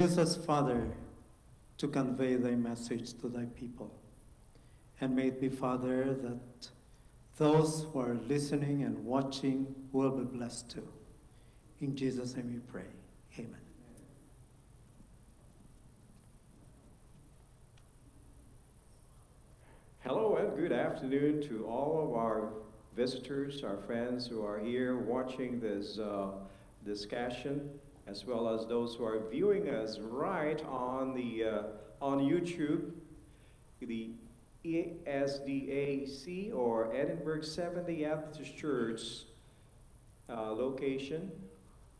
Use us, Father, to convey thy message to thy people. And may it be, Father, that those who are listening and watching will be blessed too. In Jesus' name we pray. Amen. Hello and good afternoon to all of our visitors, our friends who are here watching this discussion, as well as those who are viewing us right on YouTube, the ESDAC or Edinburgh Seventh-day Adventist Church location.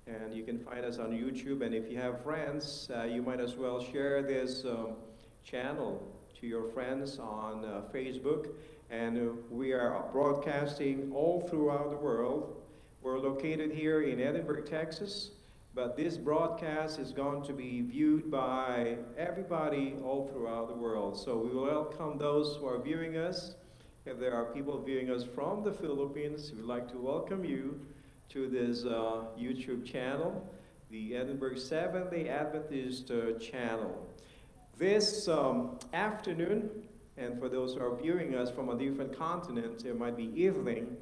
And you can find us on YouTube. And if you have friends, you might as well share this channel to your friends on Facebook. And we are broadcasting all throughout the world. We're located here in Edinburgh, Texas, but this broadcast is going to be viewed by everybody all throughout the world. So we welcome those who are viewing us. If there are people viewing us from the Philippines, we'd like to welcome you to this YouTube channel, the Edinburgh Seventh-day Adventist channel. This afternoon, and for those who are viewing us from a different continent, it might be evening.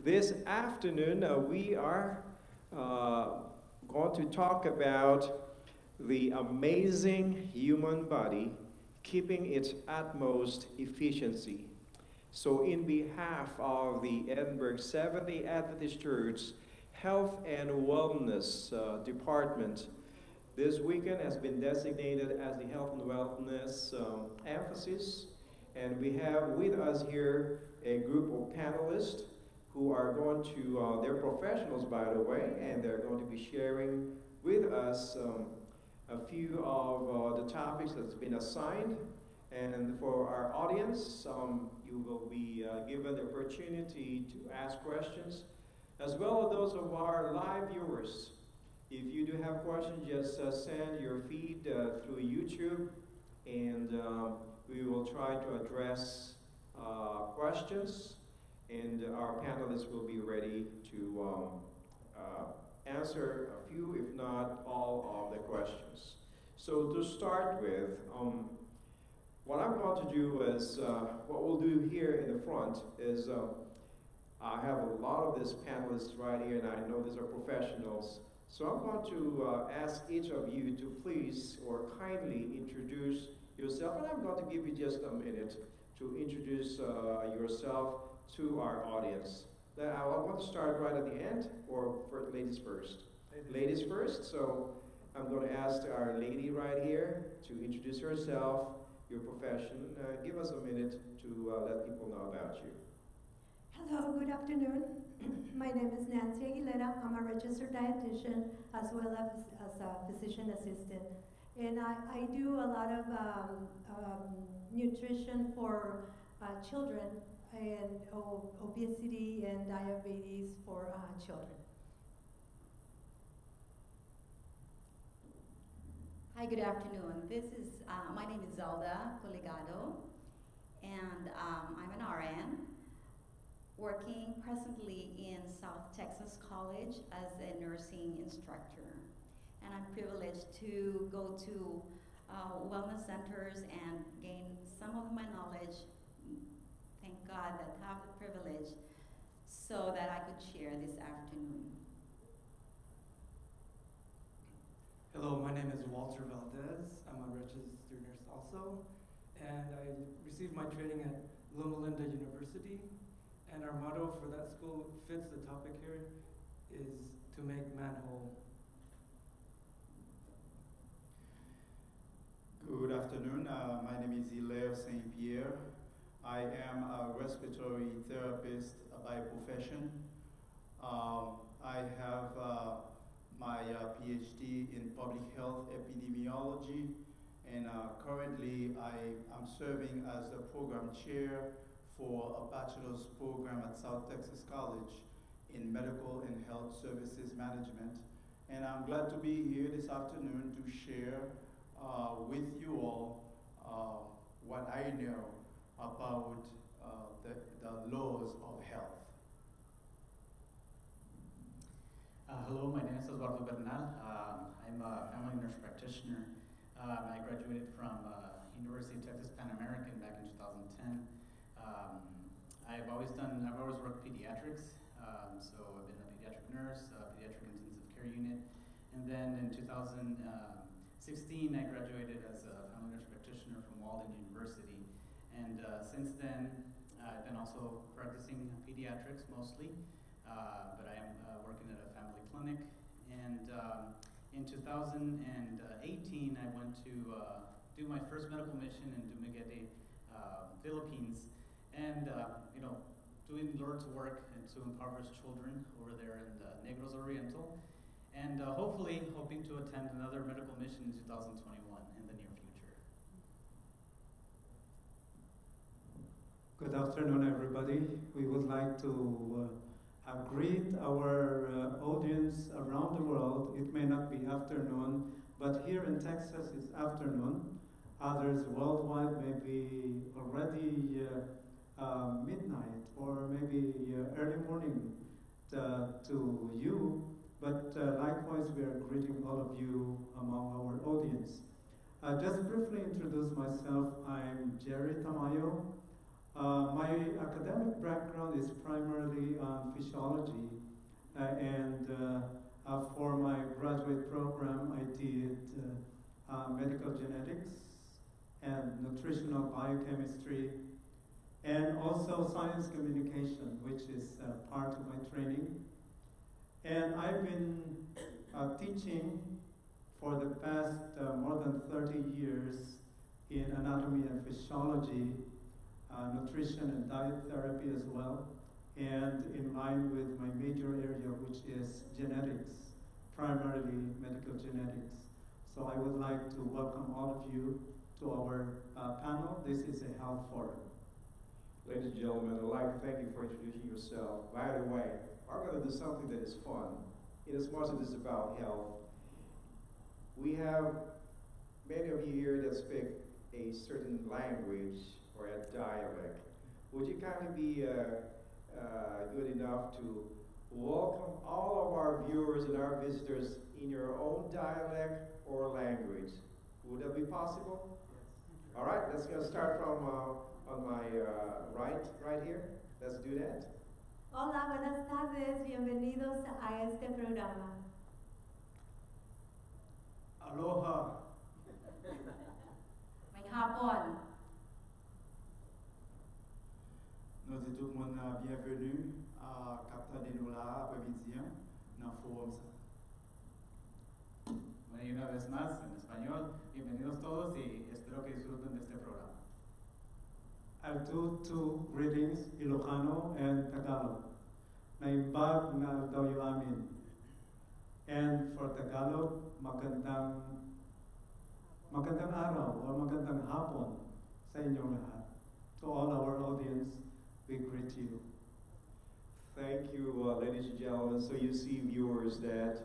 This afternoon, we are going to talk about the amazing human body keeping its utmost efficiency. So in behalf of the Edinburgh Seventh-day Adventist Church Health and Wellness Department, this weekend has been designated as the Health and Wellness emphasis. And we have with us here a group of panelists who are going to, they're professionals by the way, and they're going to be sharing with us a few of the topics that's been assigned. And for our audience, you will be given the opportunity to ask questions, as well as those of our live viewers. If you do have questions, just send your feed through YouTube, and we will try to address questions, and our panelists will be ready to answer a few, if not all, of the questions. So to start with, what I'm going to do is, what we'll do here in the front is, I have a lot of these panelists right here, and I know these are professionals. So I'm going to ask each of you to please or kindly introduce yourself, and I'm going to give you just a minute to introduce yourself to our audience. Then I want to start right at the end, or for ladies first? Ladies first, so I'm going to ask our lady right here to introduce herself, your profession. Give us a minute to let people know about you. Hello, good afternoon. My name is Nancy Aguilera. I'm a registered dietitian as well as a physician assistant. And I do a lot of nutrition for children and obesity and diabetes for children. Hi, good afternoon. My name is Zelda Coligado, and I'm an RN working presently in South Texas College as a nursing instructor. And I'm privileged to go to wellness centers and gain some of my knowledge, thank God that I have the privilege, so that I could share this afternoon. Hello, my name is Walter Valdez. I'm a registered nurse also, and I received my training at Loma Linda University, and our motto for that school fits the topic here, is to make man whole. Good afternoon. My name is Hilaire St. Pierre. I am a respiratory therapist by profession. I have my PhD in public health epidemiology, and currently I am serving as the program chair for a bachelor's program at South Texas College in medical and health services management. And I'm glad to be here this afternoon to share with you all what I know about the laws of health. Hello, my name is Alberto Bergna. I'm a family nurse practitioner I graduated from University of Texas Pan American back in 2010. I've always worked pediatrics, so I've been a pediatric nurse, pediatric intensive care unit, and then in 2016 I graduated as a family nurse practitioner from Walden University, and since then I've been also practicing pediatrics mostly, but I am working at a family clinic, and in 2018 I went to do my first medical mission in Dumaguete, Philippines, and doing Lord's work and to impoverish children over there in the Negros Oriental, and hoping to attend another medical mission in 2021 in the near future. Good afternoon, everybody. We would like to greet our audience around the world. It may not be afternoon, but here in Texas it's afternoon. Others worldwide may be already midnight or maybe early morning to you, but likewise we are greeting all of you among our audience. Just briefly introduce myself. I'm Jerry Tamiyo. My academic background is primarily on physiology, and for my graduate program I did medical genetics and nutritional biochemistry, and also science communication, which is part of my training. And I've been teaching for the past more than 30 years in anatomy and physiology, nutrition and diet therapy as well, and in line with my major area, which is genetics, primarily medical genetics. So I would like to welcome all of you to our panel. This is a health forum. Ladies and gentlemen, I'd like to thank you for introducing yourself. By the way, I'm going to do something that is fun, in as much as it's about health. We have many of you here that speak a certain language or a dialect. Would you kindly be good enough to welcome all of our viewers and our visitors in your own dialect or language? Would that be possible? Yes. All right, let's go start from on my right here. Let's do that. Hola, buenas tardes, bienvenidos a este programa. Aloha. Maghapon. Nous disons tout le monde bienvenue à Capta de Nola après-midi dans le forum. Bueno, y una vez más, en español, bienvenidos todos y espero que disfruten de este programa. I'll do two greetings, Ilocano and Tagalog. Naimbag na daw amin. And for Tagalog, magandang araw or magandang hapon sa inyong lahat. To all our audience, we greet you. Thank you, ladies and gentlemen. So you see, viewers, that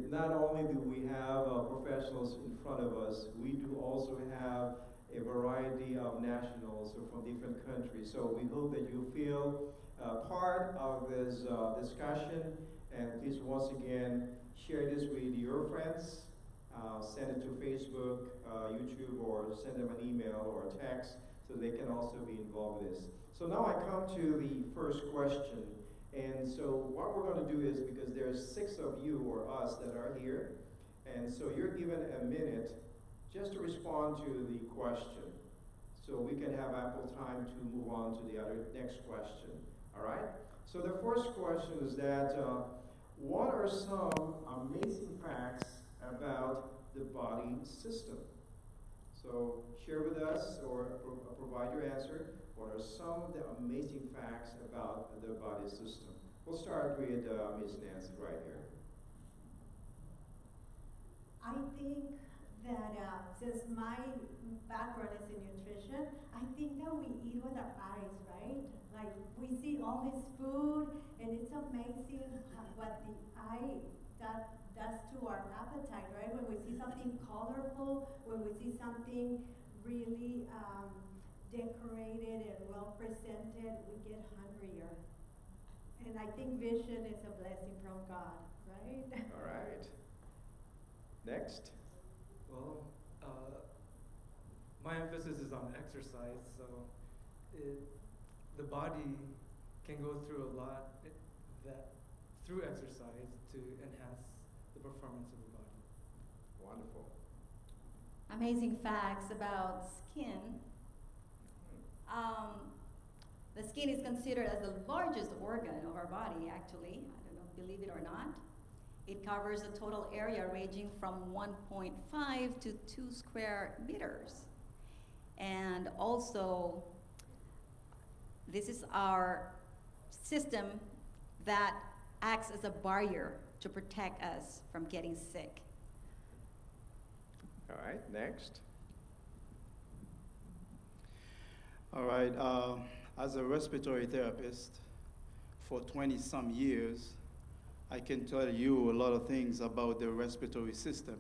not only do we have professionals in front of us, we do also have a variety of nationals from different countries. So we hope that you feel part of this discussion, and please once again share this with your friends, send it to Facebook, YouTube, or send them an email or a text so they can also be involved in this. So now I come to the first question, and so what we're going to do is, because there's 6 of you or us that are here, and so you're given a minute just to respond to the question, so we can have ample time to move on to the next question. All right? So the first question is that what are some amazing facts about the body system? So share with us or provide your answer. What are some of the amazing facts about the body system? We'll start with Ms. Nancy right here. I think that since my background is in nutrition, I think that we eat with our eyes, right? Like we see all this food, and it's amazing what the eye does to our appetite, right? When we see something colorful, when we see something really decorated and well presented, we get hungrier. And I think vision is a blessing from God, right? All right. Next. Well, emphasis is on exercise, so the body can go through a lot through exercise to enhance the performance of the body. Wonderful. Amazing facts about skin. The skin is considered as the largest organ of our body, actually. I don't know, believe it or not. It covers a total area ranging from 1.5 to 2 square meters. And also, this is our system that acts as a barrier to protect us from getting sick. All right, next. All right, as a respiratory therapist for 20-some years, I can tell you a lot of things about the respiratory system,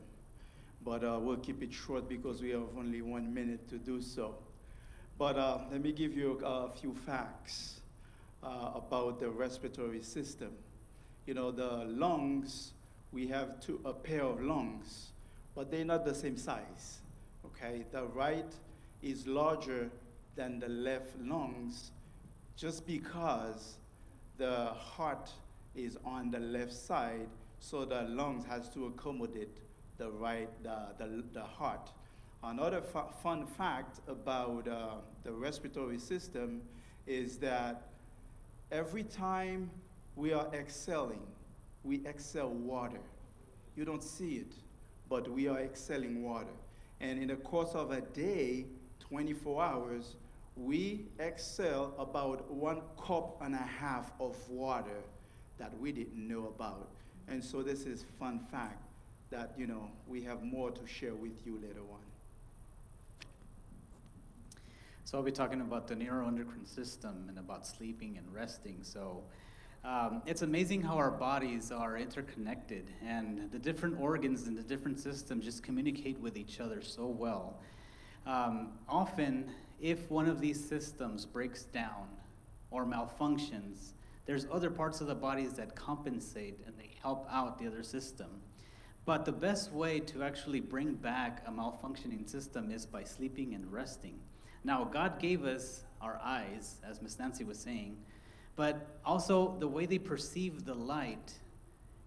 but we'll keep it short because we have only 1 minute to do so. But let me give you a few facts about the respiratory system. You know, the lungs, we have a pair of lungs, but they're not the same size, okay? The right is larger than the left lungs just because the heart is on the left side, so the lungs has to accommodate the heart. Another fun fact about the respiratory system is that every time we are exhaling, we exhale water. You don't see it, but we are exhaling water. And in the course of a day, 24 hours, we exhale about 1.5 cups of water that we didn't know about. And so this is fun fact that, you know, we have more to share with you later on. So I'll be talking about the neuroendocrine system and about sleeping and resting. So it's amazing how our bodies are interconnected, and the different organs and the different systems just communicate with each other so well. Often, if one of these systems breaks down or malfunctions, there's other parts of the bodies that compensate and they help out the other system. But the best way to actually bring back a malfunctioning system is by sleeping and resting. Now, God gave us our eyes, as Miss Nancy was saying, but also the way they perceive the light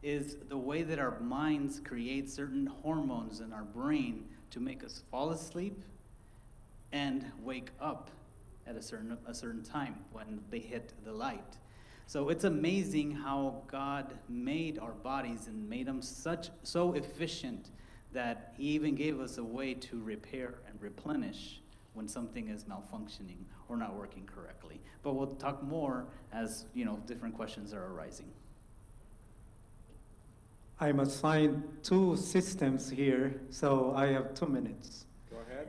is the way that our minds create certain hormones in our brain to make us fall asleep and wake up at a certain time when they hit the light. So it's amazing how God made our bodies and made them so efficient that he even gave us a way to repair and replenish when something is malfunctioning or not working correctly. But we'll talk more as, you know, different questions are arising. I'm assigned 2 systems here, so I have 2 minutes. Go ahead.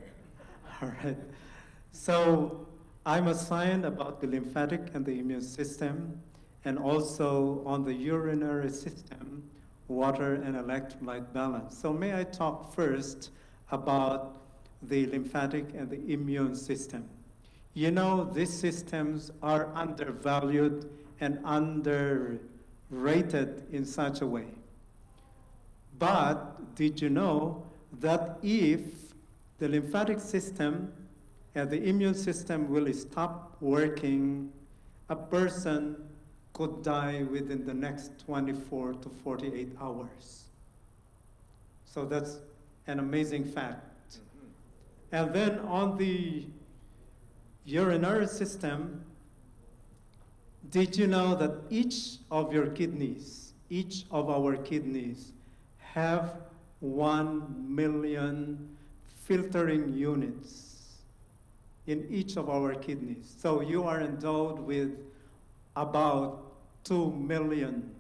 All right. So I'm assigned about the lymphatic and the immune system, and also on the urinary system, water and electrolyte balance. So may I talk first about the lymphatic and the immune system? You know, these systems are undervalued and underrated in such a way. But did you know that if the lymphatic system and the immune system will stop working, a person could die within the next 24 to 48 hours. So that's an amazing fact. And then on the urinary system, did you know that each of our kidneys have 1 million filtering units in each of our kidneys? So you are endowed with about 2 million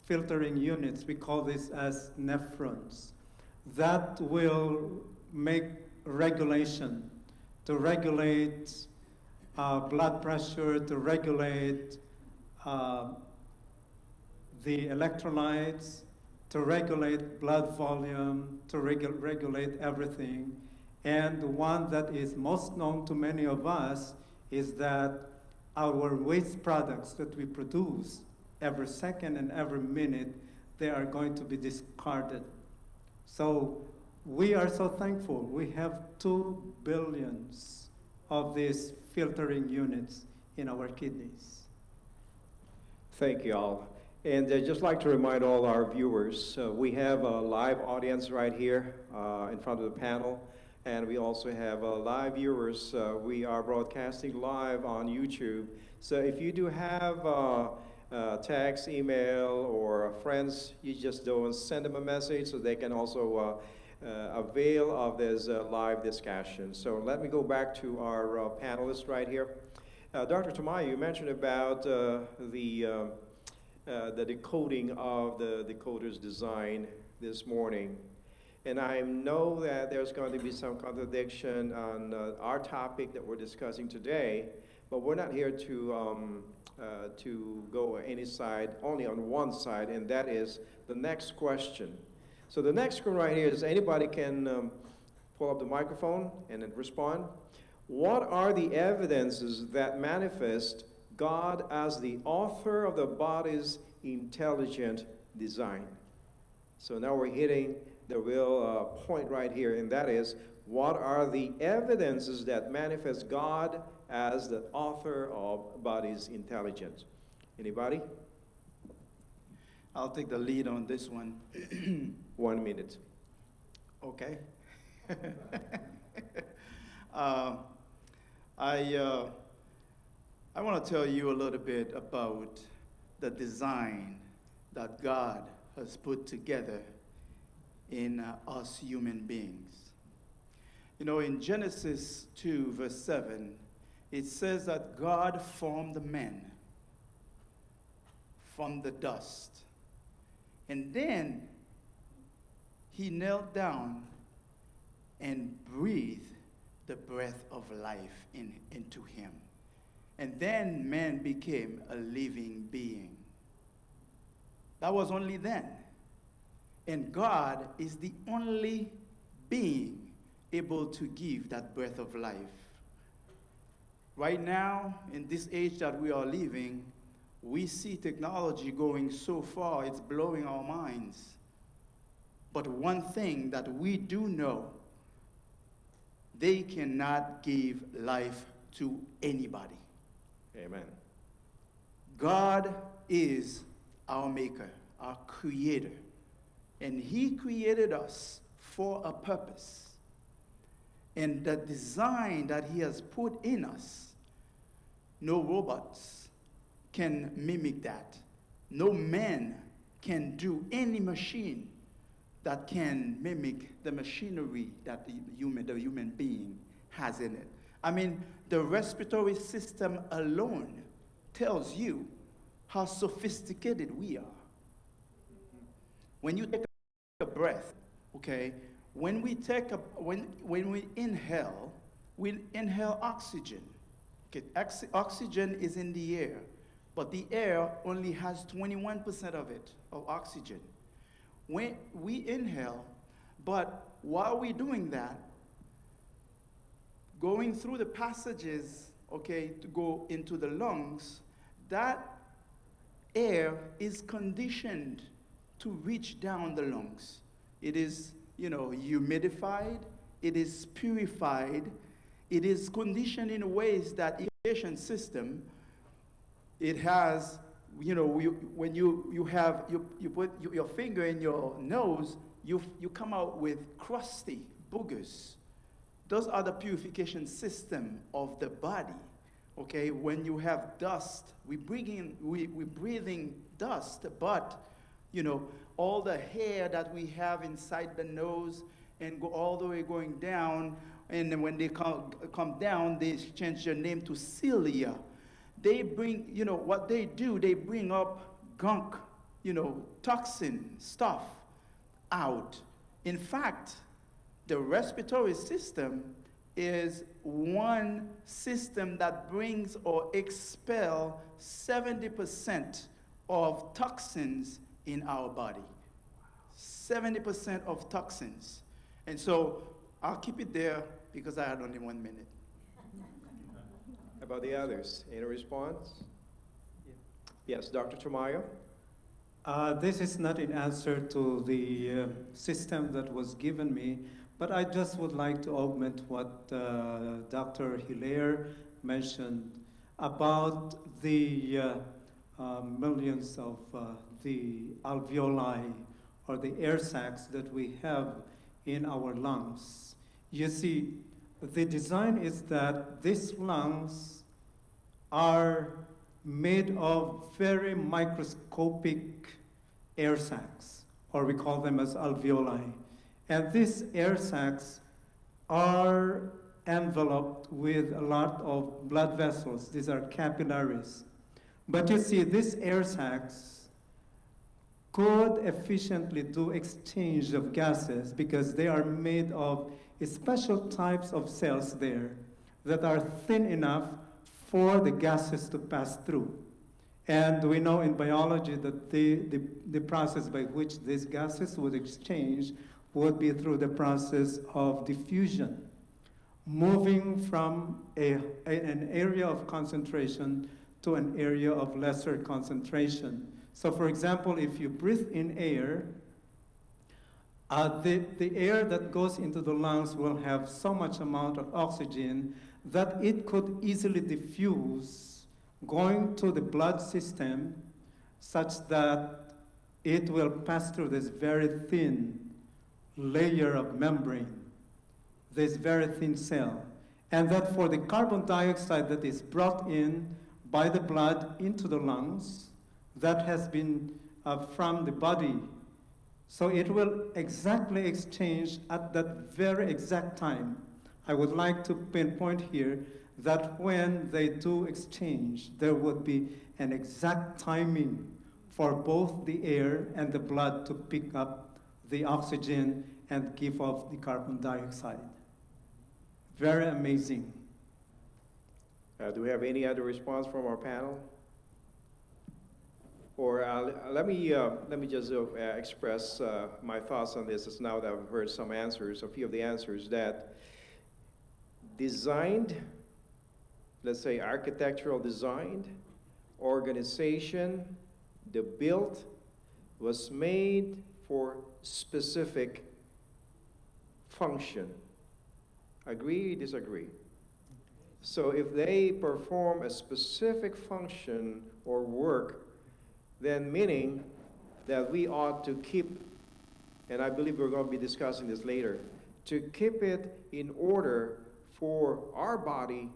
filtering units. We call this as nephrons. That will make regulation, to regulate blood pressure, to regulate the electrolytes, to regulate blood volume, to regulate everything. And the one that is most known to many of us is that our waste products that we produce every second and every minute, they are going to be discarded. So we are so thankful. We have 2 billion of these filtering units in our kidneys. Thank you all. And I'd just like to remind all our viewers, we have a live audience right here in front of the panel, and we also have live viewers. We are broadcasting live on YouTube. So if you do have text, email, or friends, you just don't send them a message so they can also avail of this live discussion. So let me go back to our panelists right here. Dr. Tamiya, you mentioned about the decoding of the decoder's design this morning. And I know that there's going to be some contradiction on our topic that we're discussing today, but we're not here to go any side, only on one side, and that is the next question. So the next one right here is, anybody can pull up the microphone and then respond. What are the evidences that manifest God as the author of the body's intelligent design? So now we're hitting the real point right here, and that is, what are the evidences that manifest God as the author of body's intelligence? Anybody? I'll take the lead on this one. 1 minute. Okay. I want to tell you a little bit about the design that God has put together in us human beings. You know, in Genesis 2, verse 7, it says that God formed man from the dust. And then he knelt down and breathed the breath of life into him. And then man became a living being. That was only then. And God is the only being able to give that breath of life. Right now, in this age that we are living, we see technology going so far, it's blowing our minds. But one thing that we do know, they cannot give life to anybody. Amen. God is our maker, our creator. And he created us for a purpose. And the design that he has put in us, no robots can mimic that. No man can do any machine that can mimic the machinery that the human being has in it. I mean, the respiratory system alone tells you how sophisticated we are. When you take a breath, okay, when we inhale oxygen. Okay, oxygen is in the air, but the air only has 21% of it, of oxygen. When we inhale, but while we're doing that, going through the passages, okay, to go into the lungs, that air is conditioned to reach down the lungs. It is, humidified, it is purified, it is conditioned in ways that the irrigation system, it has, when you put your finger in your nose, you come out with crusty boogers. Those are the purification system of the body. Okay, when you have dust, we're breathing dust, but all the hair that we have inside the nose and go all the way going down, and then when they come down, they change their name to cilia. They bring, what they do, they bring up gunk, toxin stuff out. In fact, the respiratory system is one system that brings or expels 70% of toxins in our body. 70% of toxins. And so I'll keep it there because I had only 1 minute. How about the others? Any response? Yeah. Yes, Dr. Chimayo? This is not in answer to the system that was given me, but I just would like to augment what Dr. Hilaire mentioned about the millions of the alveoli or the air sacs that we have in our lungs. You see, the design is that these lungs are made of very microscopic air sacs, or we call them as alveoli. And these air sacs are enveloped with a lot of blood vessels. These are capillaries. But you see, these air sacs could efficiently do exchange of gases because they are made of special types of cells there that are thin enough for the gases to pass through. And we know in biology that the process by which these gases would exchange would be through the process of diffusion, moving from an area of concentration to an area of lesser concentration. So for example, if you breathe in air, the air that goes into the lungs will have so much amount of oxygen that it could easily diffuse going to the blood system such that it will pass through this very thin layer of membrane, this very thin cell. And that for the carbon dioxide that is brought in by the blood into the lungs, that has been from the body. So it will exactly exchange at that very exact time. I would like to pinpoint here that when they do exchange, there would be an exact timing for both the air and the blood to pick up the oxygen and give off the carbon dioxide. Very amazing. Do we have any other response from our panel? Or let me just express my thoughts on this as now that I've heard some answers, a few of the answers that designed, let's say architectural design, organization, the built was made for specific function. Agree, disagree? So if they perform a specific function or work, then meaning that we ought to keep, and I believe we're going to be discussing this later, to keep it in order for our body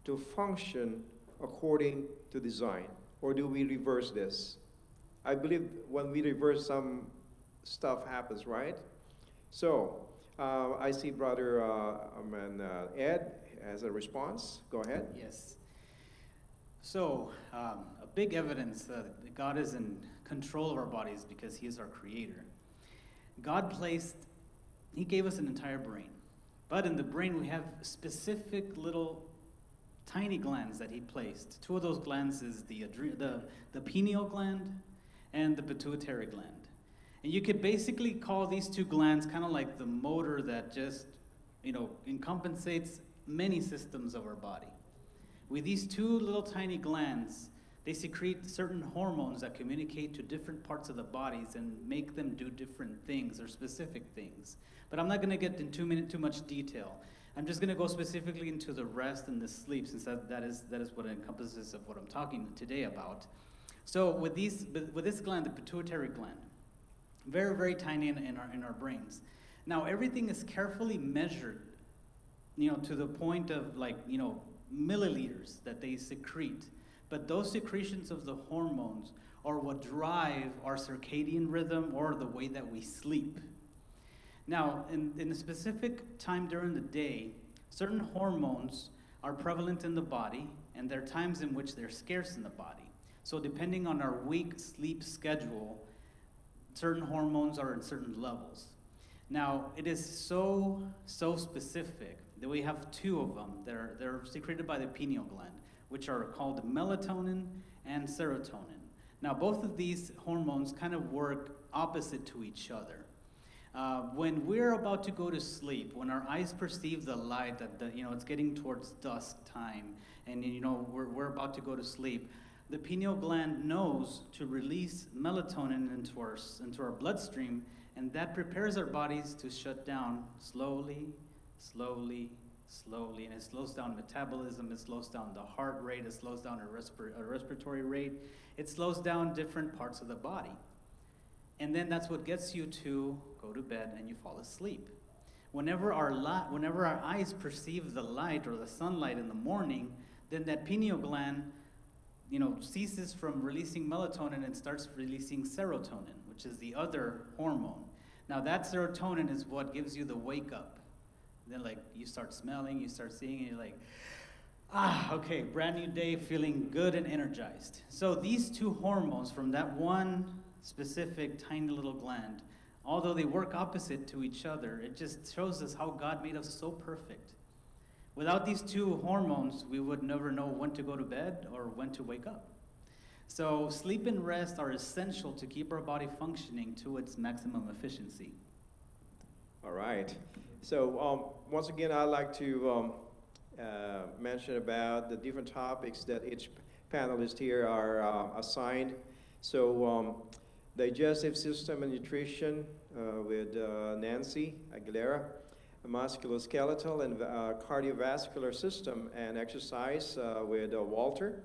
to function according to design. Or do we reverse this? I believe when we reverse, some stuff happens, right? So I see Brother Ed has a response. Go ahead. Yes. So a big evidence that God is in control of our bodies because he is our creator. He gave us an entire brain. But in the brain, we have specific little tiny glands that he placed. Two of those glands is the pineal gland and the pituitary gland. And you could basically call these two glands kind of like the motor that just, encompasses many systems of our body. With these two little tiny glands, they secrete certain hormones that communicate to different parts of the bodies and make them do different things or specific things. But I'm not going to get into too much detail. I'm just going to go specifically into the rest and the sleep, since that is what encompasses of what I'm talking today about. So with this gland, the pituitary gland, very, very tiny in our brains. Now everything is carefully measured, to the point of milliliters that they secrete. But those secretions of the hormones are what drive our circadian rhythm or the way that we sleep. Now, in a specific time during the day, certain hormones are prevalent in the body, and there are times in which they're scarce in the body. So depending on our week sleep schedule, certain hormones are in certain levels. Now, it is so specific that we have two of them. They're secreted by the pineal gland, which are called melatonin and serotonin. Now, both of these hormones kind of work opposite to each other. When we're about to go to sleep, when our eyes perceive the light that it's getting towards dusk time, and we're about to go to sleep, the pineal gland knows to release melatonin into our bloodstream, and that prepares our bodies to shut down slowly, slowly, slowly, and it slows down metabolism, it slows down the heart rate, it slows down our respiratory rate, it slows down different parts of the body. And then that's what gets you to go to bed and you fall asleep. Whenever our eyes perceive the light or the sunlight in the morning, then that pineal gland, ceases from releasing melatonin and starts releasing serotonin, which is the other hormone. Now that serotonin is what gives you the wake up. Then you start smelling, you start seeing, and you're like, okay, brand new day, feeling good and energized. So these two hormones from that one specific tiny little gland, although they work opposite to each other, it just shows us how God made us so perfect. Without these two hormones, we would never know when to go to bed or when to wake up. So sleep and rest are essential to keep our body functioning to its maximum efficiency. All right. So once again, I'd like to mention about the different topics that each panelist here are assigned. So digestive system and nutrition with Nancy Aguilera, musculoskeletal and cardiovascular system and exercise with Walter,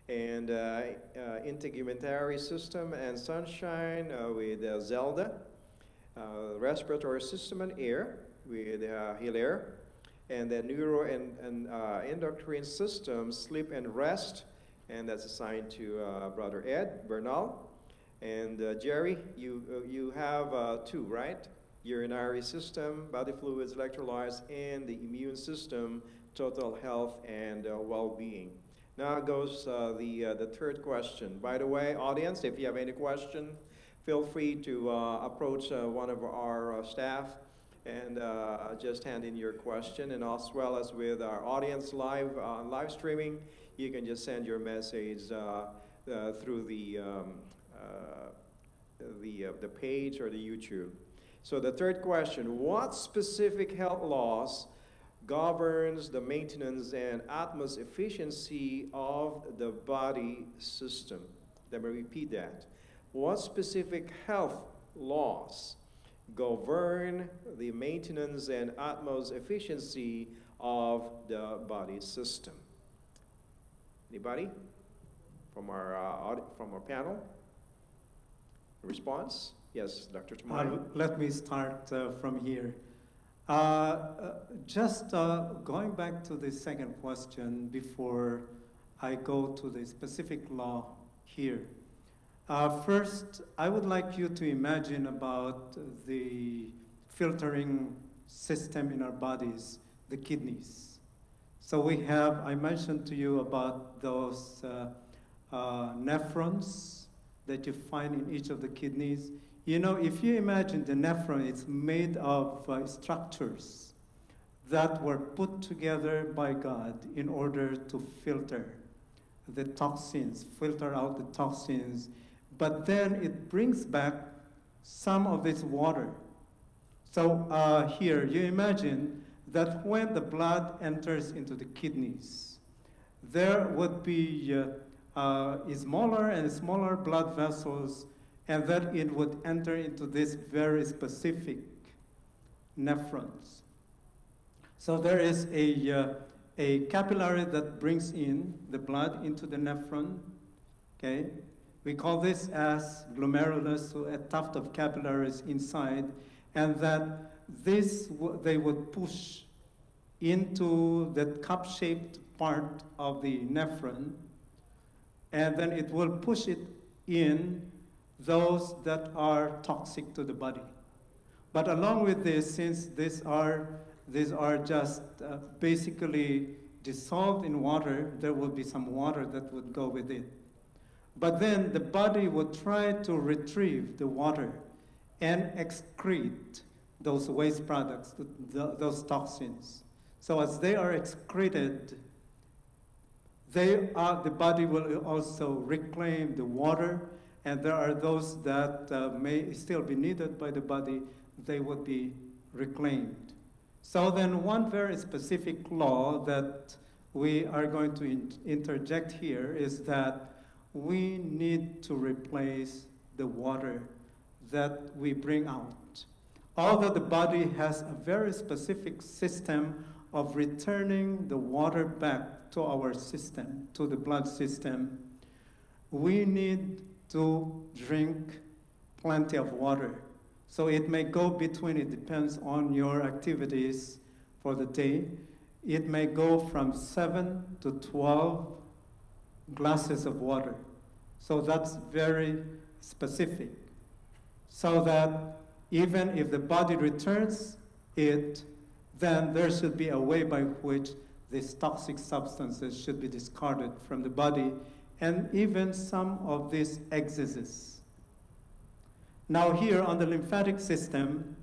and integumentary system and sunshine with Zelda, respiratory system and air with Hilaire, and then neuro and endocrine system, sleep and rest, and that's assigned to Brother Ed Bernal. And Jerry, you have two, right? Urinary system, body fluids, electrolytes, and the immune system, total health and well-being. Now goes the third question. By the way, audience, if you have any question, feel free to approach one of our staff and just hand in your question. And as well as with our audience live streaming, you can just send your message through the page or the YouTube. So the third question, what specific health laws governs the maintenance and utmost efficiency of the body system? Let me repeat that. What specific health laws govern the maintenance and utmost efficiency of the body system? Anybody from our panel? Response? Yes, Dr. Chimayo. Let me start from here. Just going back to the second question before I go to the specific law here. First, I would like you to imagine about the filtering system in our bodies, the kidneys. So we have, I mentioned to you about those nephrons that you find in each of the kidneys. If you imagine the nephron, it's made of structures that were put together by God in order to filter the toxins, filter out the toxins, but then it brings back some of this water. So here, you imagine that when the blood enters into the kidneys, there would be smaller and smaller blood vessels, and that it would enter into this very specific nephrons. So there is a capillary that brings in the blood into the nephron, okay? We call this as glomerulus, so a tuft of capillaries inside, and that they would push into the cup-shaped part of the nephron, and then it will push it in those that are toxic to the body. But along with this, since these are just basically dissolved in water, there will be some water that would go with it. But then the body would try to retrieve the water and excrete those waste products, those toxins. So as they are excreted, the body will also reclaim the water, and there are those that may still be needed by the body, they would be reclaimed. So then one very specific law that we are going to interject here is that we need to replace the water that we bring out. Although the body has a very specific system of returning the water back to our system, to the blood system, we need to drink plenty of water. So it may go between, it depends on your activities for the day. It may go from 7 to 12 glasses of water. So that's very specific. So that even if the body returns it, then there should be a way by which these toxic substances should be discarded from the body, and even some of these excesses. Now here on the lymphatic system,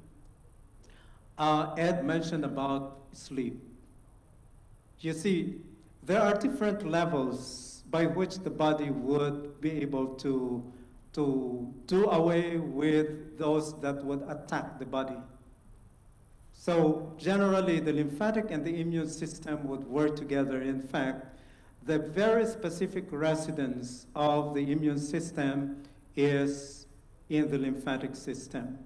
Ed mentioned about sleep. You see, there are different levels by which the body would be able to do away with those that would attack the body. So generally, the lymphatic and the immune system would work together. In fact, the very specific residence of the immune system is in the lymphatic system.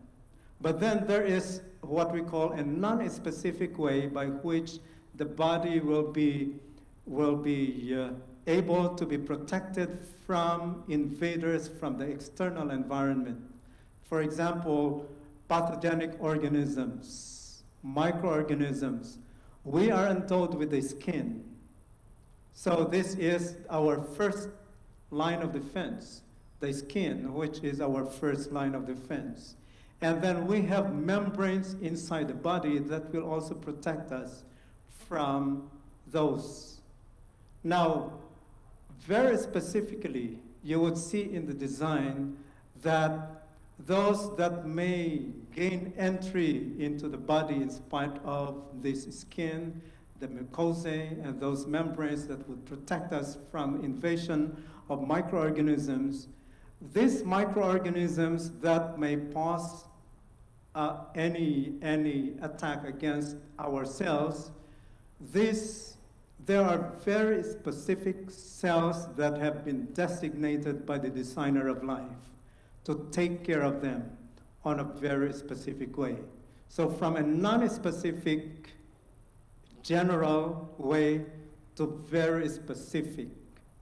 But then there is what we call a non-specific way by which the body will be able to be protected from invaders from the external environment. For example, pathogenic organisms, microorganisms. We are endowed with the skin. So this is our first line of defense, the skin, which is our first line of defense. And then we have membranes inside the body that will also protect us from those. Now, very specifically, you would see in the design that those that may gain entry into the body in spite of this skin, the mucosae, and those membranes that would protect us from invasion of microorganisms, these microorganisms that may pose any attack against our cells, there are very specific cells that have been designated by the designer of life to take care of them on a very specific way. So from a non-specific general way to very specific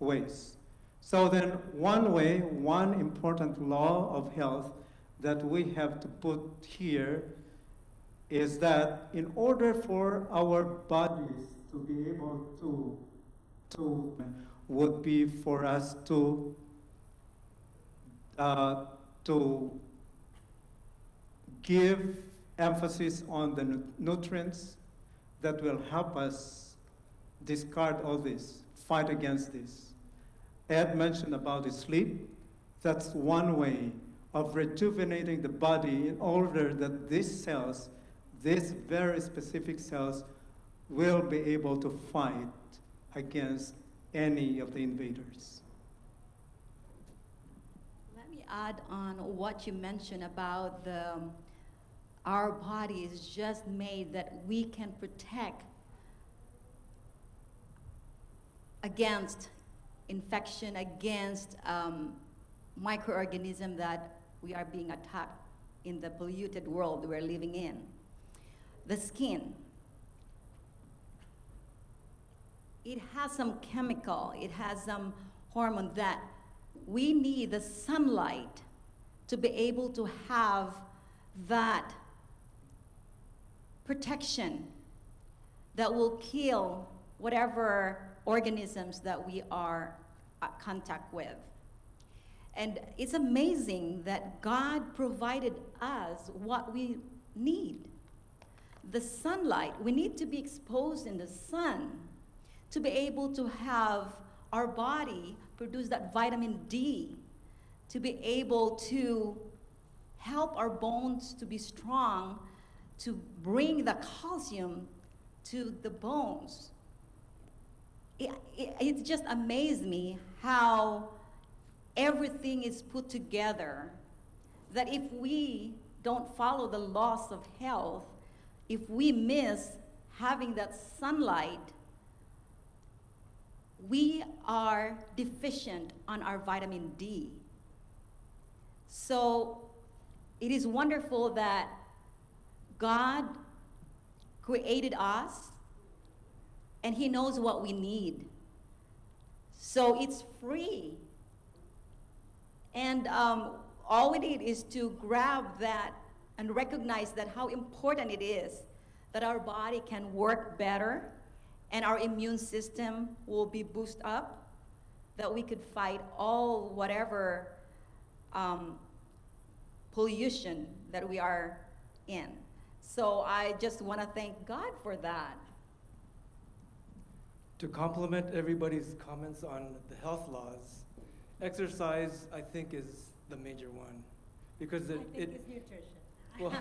ways. So then one important law of health that we have to put here is that in order for our bodies to be able to would be for us to give emphasis on the nutrients that will help us discard all this, fight against this. Ed mentioned about the sleep. That's one way of rejuvenating the body in order that these cells, these very specific cells, will be able to fight against any of the invaders. Let me add on what you mentioned about our body is just made that we can protect against infection, against microorganisms that we are being attacked in the polluted world we're living in. The skin, it has some chemical, it has some hormone that we need the sunlight to be able to have that protection that will kill whatever organisms that we are at contact with. And it's amazing that God provided us what we need. The sunlight, we need to be exposed in the sun to be able to have our body produce that vitamin D, to be able to help our bones to be strong, to bring the calcium to the bones. It just amazed me how everything is put together, that if we don't follow the laws of health, if we miss having that sunlight, we are deficient on our vitamin D. So it is wonderful that God created us and He knows what we need. So it's free. And all we need is to grab that and recognize that how important it is that our body can work better and our immune system will be boosted up, that we could fight all whatever pollution that we are in. So I just want to thank God for that. To complement everybody's comments on the health laws, exercise, I think, is the major one. Because it's nutrition. well,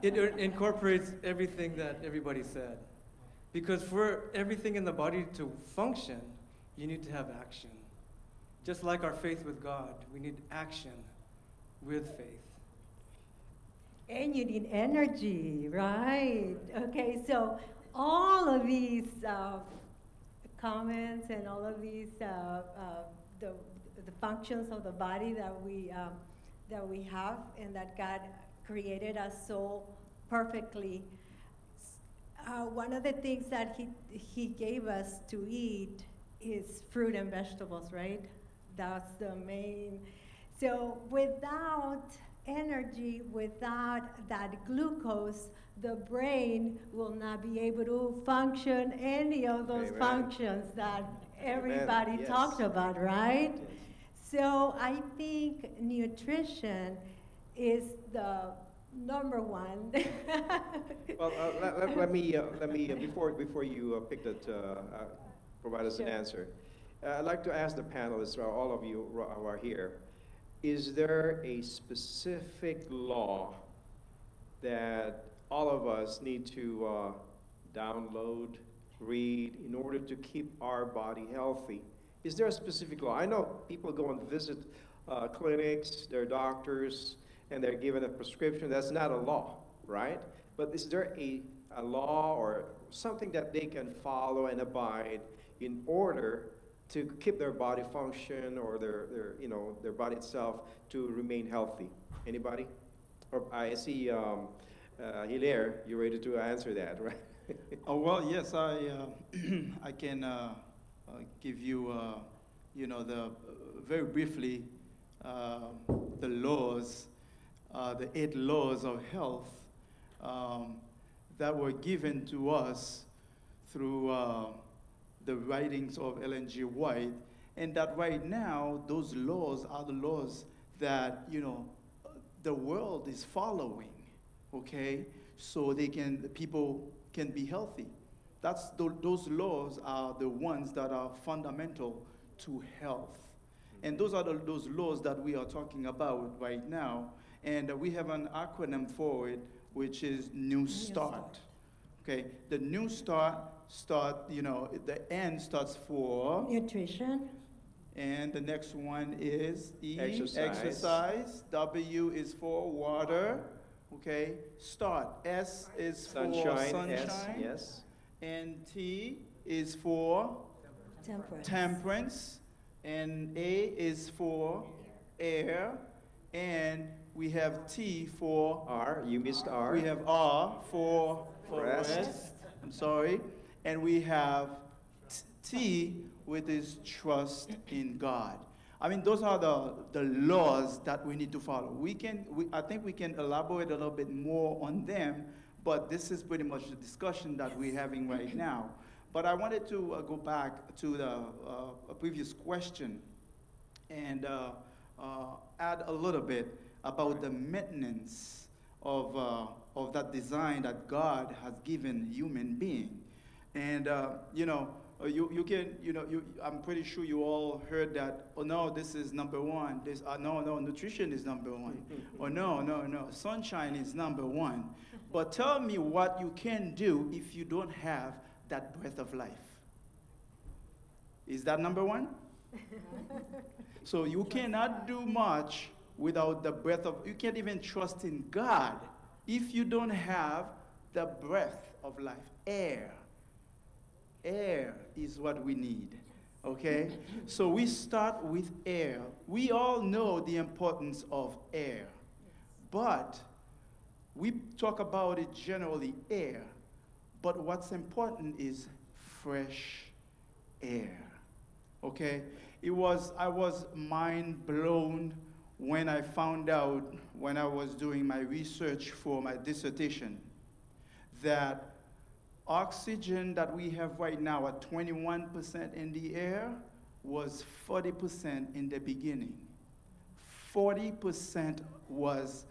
it incorporates everything that everybody said. Because for everything in the body to function, you need to have action. Just like our faith with God, we need action with faith. And you need energy, right? Okay, so all of these comments and all of these the functions of the body that we have and that God created us so perfectly. One of the things that he gave us to eat is fruit and vegetables, right? That's the main. So without energy, without that glucose, the brain will not be able to function any of those Amen. functions that everybody Amen. Yes. talked about, right? Yes. So I think nutrition is the number one. Well, let me before you pick that, provide us an Sure. answer. I'd like to ask the panelists, or all of you who are here, is there a specific law that all of us need to download, read, in order to keep our body healthy? Is there a specific law? I know people go and visit clinics, their doctors, and they're given a prescription. That's not a law, right? But is there a law or something that they can follow and abide in order to keep their body function or their body itself to remain healthy? Anybody? Or I see Hilaire, you're ready to answer that, right? Oh, well, yes, I can give you, very briefly, the laws, the 8 laws of health that were given to us through the writings of Ellen G. White, and that right now, those laws are the laws that, the world is following, okay? So people can be healthy. Those laws are the ones that are fundamental to health. And those are those laws that we are talking about right now. And we have an acronym for it, which is New Start. Okay, the New Start, the N starts for Nutrition. and the next one is E, Exercise. W is for water. Okay, start. S is for sunshine. S, yes. And T is for temperance. And A is for air. And we have T for R, you missed R. We have R for Rest. I'm sorry. And we have T, which is trust in God. I mean, those are the laws that we need to follow. I think we can elaborate a little bit more on them, but this is pretty much the discussion that we're having right now. But I wanted to go back to a previous question and add a little bit about the maintenance of that design that God has given human being. And, I'm pretty sure you all heard that, oh no, this is number one. No, nutrition is number one. Or no, sunshine is number one. But tell me what you can do if you don't have that breath of life. Is that number one? So you cannot do much without the breath of, you can't even trust in God if you don't have the breath of life, air. air is what we need. Okay? So we start with air. We all know the importance of air, but we talk about it generally, air. But what's important is fresh air. Okay? I was mind blown when I found out, when I was doing my research for my dissertation, that oxygen that we have right now at 21% in the air was 40% in the beginning. 40% was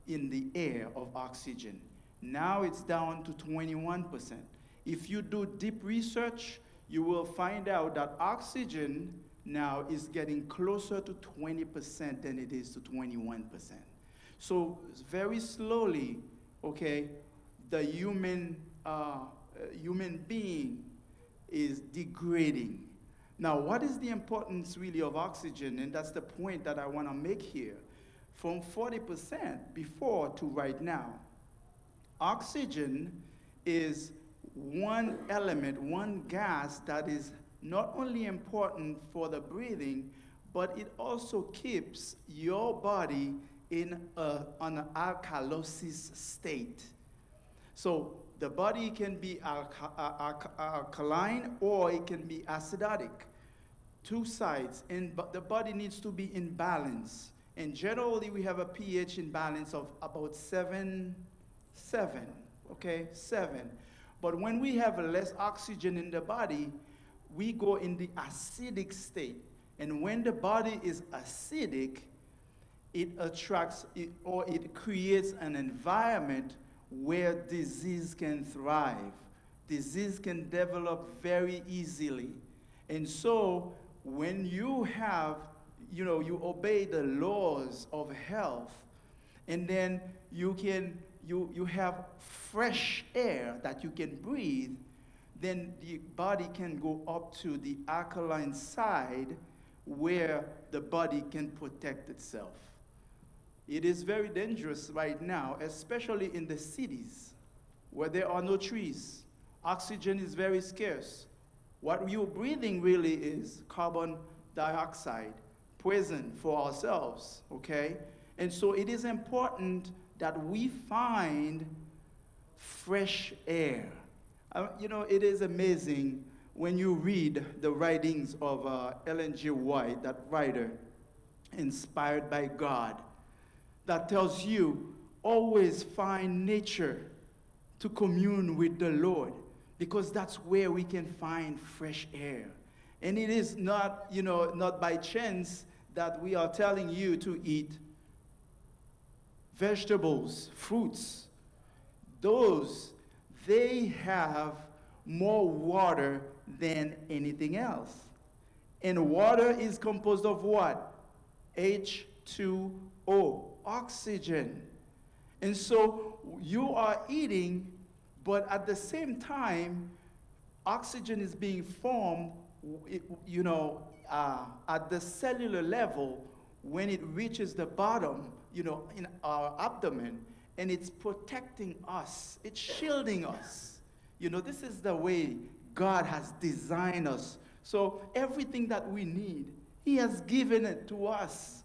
in the air of oxygen. Now it's down to 21%. If you do deep research, you will find out that oxygen now is getting closer to 20% than it is to 21%. So very slowly, okay, the human being is degrading. Now, what is the importance really of oxygen? And that's the point that I want to make here. From 40% before to right now, oxygen is one element, one gas that is not only important for the breathing, but it also keeps your body in an alkalosis state. So the body can be alkaline or it can be acidotic. Two sides, but the body needs to be in balance. And generally we have a pH imbalance of about 7, okay, 7. But when we have less oxygen in the body, we go in the acidic state. And when the body is acidic, it attracts or it creates an environment where disease can thrive. Disease can develop very easily. And so when you have, you obey the laws of health, and then you have fresh air that you can breathe, then the body can go up to the alkaline side where the body can protect itself. It is very dangerous right now, especially in the cities where there are no trees. Oxygen is very scarce. What you're breathing really is carbon dioxide, poison for ourselves, okay? And so it is important that we find fresh air. It is amazing when you read the writings of Ellen G. White, that writer, inspired by God, that tells you always find nature to commune with the Lord, because that's where we can find fresh air. And it is not, not by chance that we are telling you to eat vegetables, fruits. Those, they have more water than anything else. And water is composed of what? H2O, oxygen. And so you are eating, but at the same time, oxygen is being formed, at the cellular level when it reaches the bottom, in our abdomen, and it's protecting us, it's shielding us. This is the way God has designed us. So everything that we need, He has given it to us.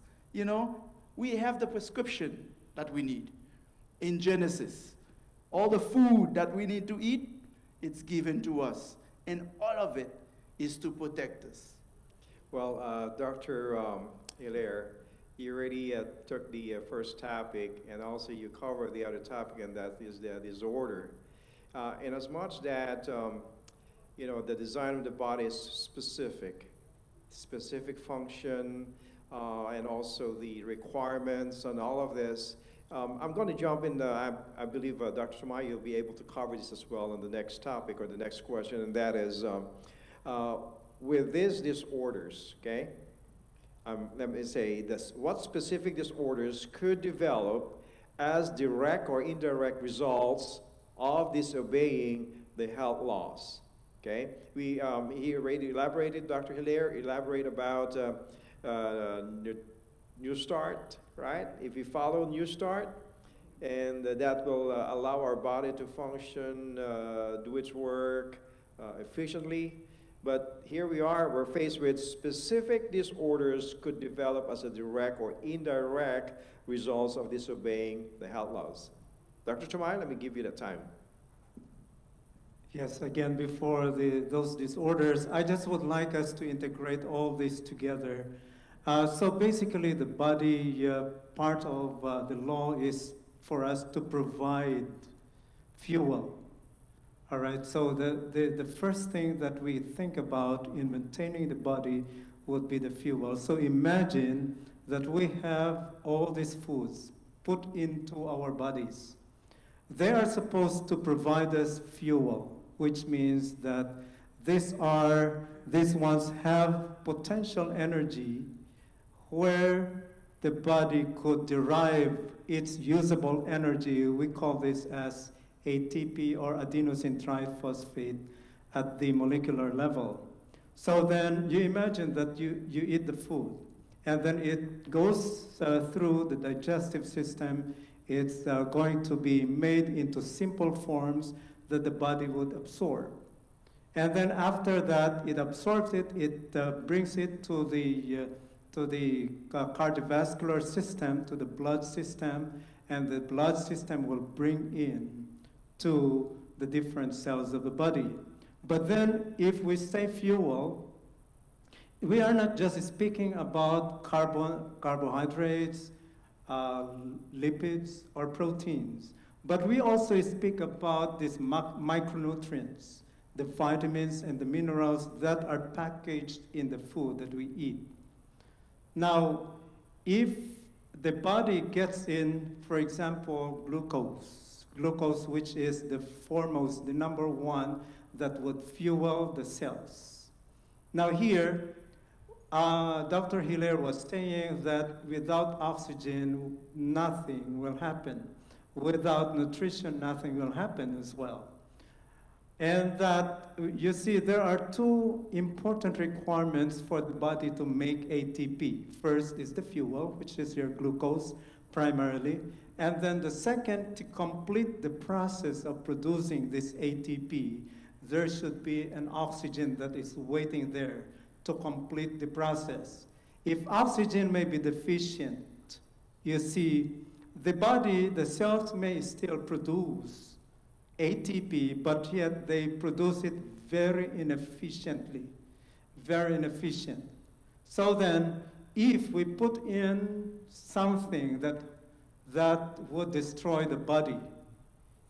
We have the prescription that we need in Genesis. All the food that we need to eat, it's given to us. And all of it is to protect us. Well, Dr. Hilaire, you already took the first topic, and also you covered the other topic, and that is the disorder. In as much that, the design of the body is specific function, and also the requirements and all of this. I'm going to jump in, I believe Dr. Chimayo will be able to cover this as well in the next topic or the next question, and that is, with these disorders, okay? Let me say this, what specific disorders could develop as direct or indirect results of disobeying the health laws, okay? He already elaborated, Dr. Hilaire elaborated about New Start, right? If we follow New Start, and that will allow our body to function, do its work, efficiently. But here we are, we're faced with specific disorders could develop as a direct or indirect results of disobeying the health laws. Dr. Chimayo, let me give you the time. Yes, again, before those disorders, I just would like us to integrate all this together. So basically, the body part of the law is for us to provide fuel. All right, so the first thing that we think about in maintaining the body would be the fuel. So imagine that we have all these foods put into our bodies. They are supposed to provide us fuel, which means that these ones have potential energy where the body could derive its usable energy. We call this as ATP, or adenosine triphosphate, at the molecular level. So then you imagine that you eat the food, and then it goes through the digestive system. It's going to be made into simple forms that the body would absorb. And then after that, it absorbs it, it brings it to the cardiovascular system, to the blood system, and the blood system will bring in to the different cells of the body. But then if we say fuel, we are not just speaking about carbohydrates, lipids, or proteins, but we also speak about these micronutrients, the vitamins and the minerals that are packaged in the food that we eat. Now, if the body gets in, for example, glucose, which is the foremost, the number one that would fuel the cells. Now here, Dr. Hilaire was saying that without oxygen, nothing will happen. Without nutrition, nothing will happen as well. And that, you see, there are two important requirements for the body to make ATP. First is the fuel, which is your glucose primarily. And then the second, to complete the process of producing this ATP, there should be an oxygen that is waiting there to complete the process. If oxygen may be deficient, you see, the body, the cells may still produce ATP, but yet they produce it very inefficiently, very inefficient. So then, if we put in something that would destroy the body,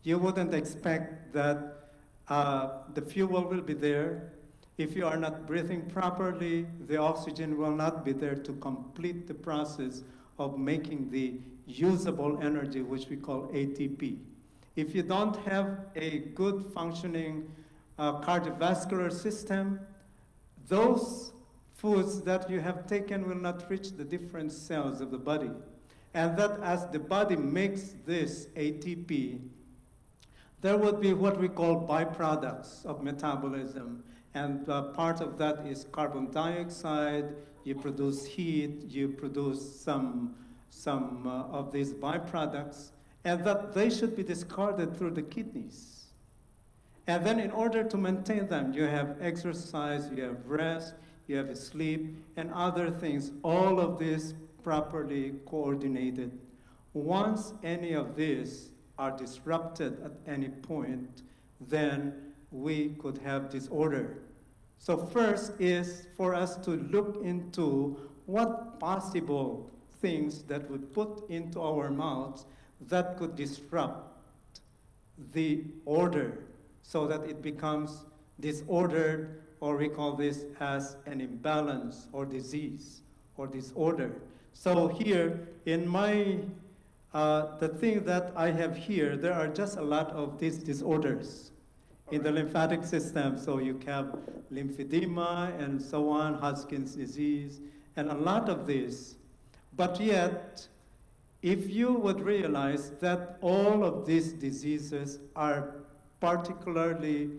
you wouldn't expect that the fuel will be there. If you are not breathing properly, the oxygen will not be there to complete the process of making the usable energy, which we call ATP. If you don't have a good functioning cardiovascular system, those foods that you have taken will not reach the different cells of the body. And that as the body makes this ATP, there would be what we call byproducts of metabolism. And part of that is carbon dioxide. You produce heat, you produce some of these byproducts, and that they should be discarded through the kidneys. And then in order to maintain them, you have exercise, you have rest, you have sleep, and other things. All of this properly coordinated. Once any of these are disrupted at any point, then we could have disorder. So first is for us to look into what possible things that we put into our mouths that could disrupt the order so that it becomes disordered, or we call this as an imbalance or disease or disorder. So here in my, the thing that I have here, there are just a lot of these disorders in the lymphatic system. So you have lymphedema and so on, Hodgkin's disease, and a lot of this. But yet, if you would realize that all of these diseases are particularly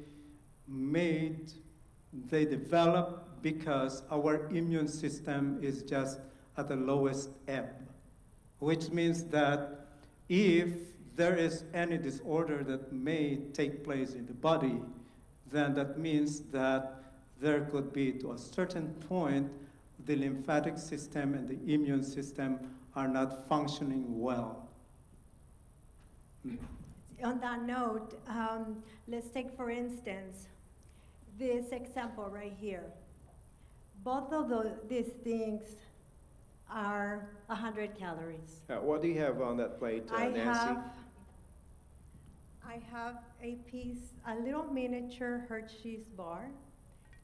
made, they develop because our immune system is just at the lowest ebb, which means that if there is any disorder that may take place in the body, then that means that there could be, to a certain point, the lymphatic system and the immune system are not functioning well. On that note, let's take, for instance, this example right here. Both of these things are 100 calories. What do you have on that plate, Nancy? I have a little miniature Hershey's bar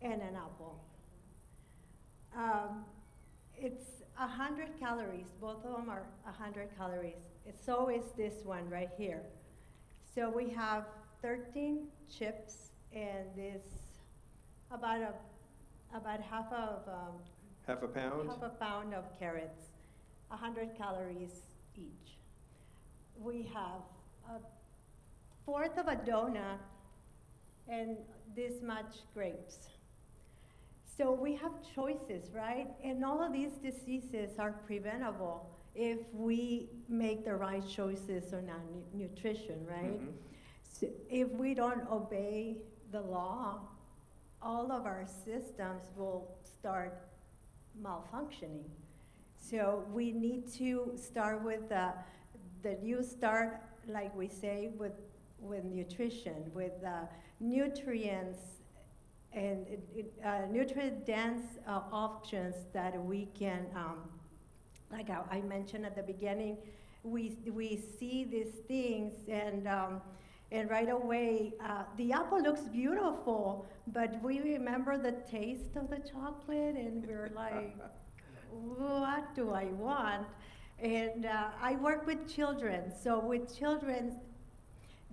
and an apple. It's 100 calories. Both of them are 100 calories. So is this one right here. So we have 13 chips and this about half Half a pound? a pound of carrots, 100 calories each. We have a fourth of a donut and this much grapes. So we have choices, right? And all of these diseases are preventable if we make the right choices on our nutrition, right? Mm-hmm. So if we don't obey the law, all of our systems will start malfunctioning. So we need to start with you start, like we say, with nutrition, with nutrients and nutrient-dense options that we can, like I mentioned at the beginning, we see these things and right away, the apple looks beautiful, but we remember the taste of the chocolate and we're like, what do I want? And I work with children, so with children,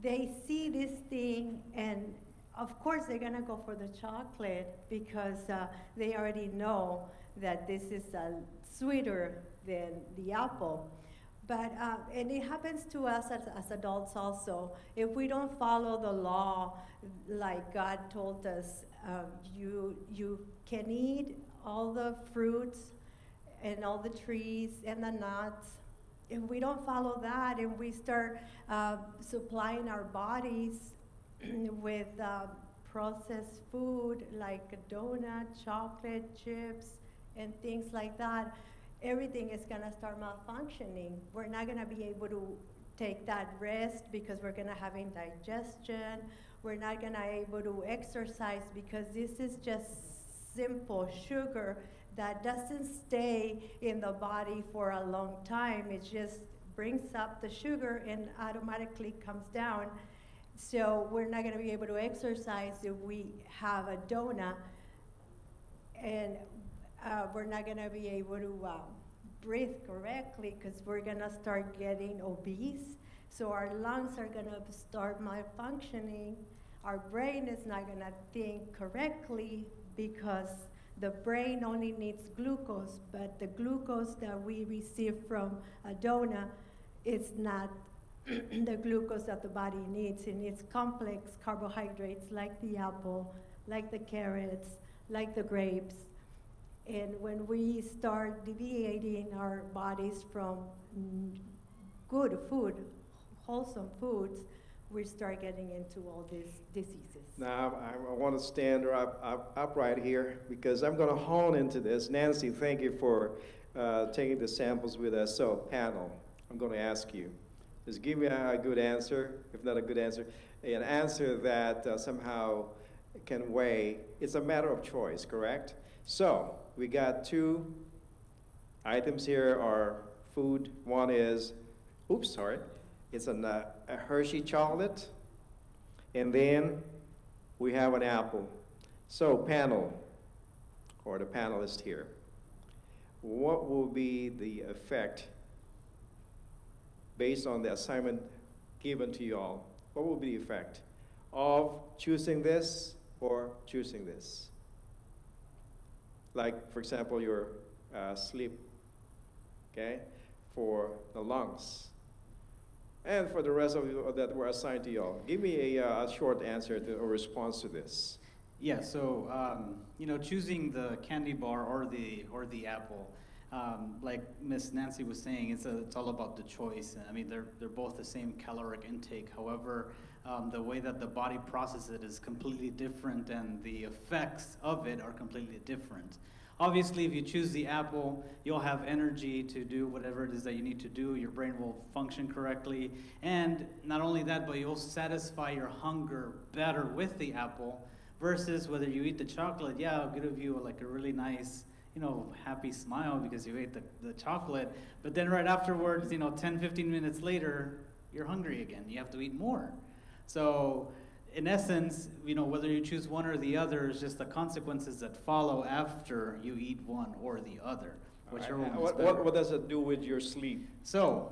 they see this thing and of course they're gonna go for the chocolate because they already know that this is sweeter than the apple. But, and it happens to us as adults also. If we don't follow the law, like God told us, you can eat all the fruits and all the trees and the nuts. If we don't follow that and we start supplying our bodies with processed food like a donut, chocolate, chips, and things like that, everything is going to start malfunctioning. We're not going to be able to take that rest because we're going to have indigestion. We're not going to be able to exercise because this is just simple sugar that doesn't stay in the body for a long time. It just brings up the sugar and automatically comes down. So we're not going to be able to exercise if we have a donut, and we're not going to be able to breathe correctly because we're going to start getting obese. So our lungs are going to start malfunctioning. Our brain is not going to think correctly because the brain only needs glucose, but the glucose that we receive from a donut is not the glucose that the body needs. It needs complex carbohydrates like the apple, like the carrots, like the grapes. And when we start deviating our bodies from good food, wholesome foods, we start getting into all these diseases. Now, I want to stand up right here because I'm going to hone into this. Nancy, thank you for taking the samples with us. So, panel, I'm going to ask you. Just give me a good answer, if not a good answer, an answer that somehow can weigh. It's a matter of choice, correct? So, we got two items here are food. One is, it's a Hershey chocolate, and then we have an apple. So, panel, or the panelist here, what will be the effect based on the assignment given to you all? What will be the effect of choosing this or choosing this? Like, for example, your sleep, okay, for the lungs. And for the rest of you that were assigned to y'all, give me a short answer to a response to this. Yeah, so choosing the candy bar or the apple, like Miss Nancy was saying, it's all about the choice. I mean, they're both the same caloric intake. However, the way that the body processes it is completely different, and the effects of it are completely different. Obviously, if you choose the apple, you'll have energy to do whatever it is that you need to do. Your brain will function correctly. And not only that, but you'll satisfy your hunger better with the apple versus whether you eat the chocolate. Yeah, it'll give you like a really nice, happy smile because you ate the chocolate. But then right afterwards, 10, 15 minutes later, you're hungry again. You have to eat more. So in essence, whether you choose one or the other is just the consequences that follow after you eat one or the other. Whichever one is better. What does it do with your sleep? So,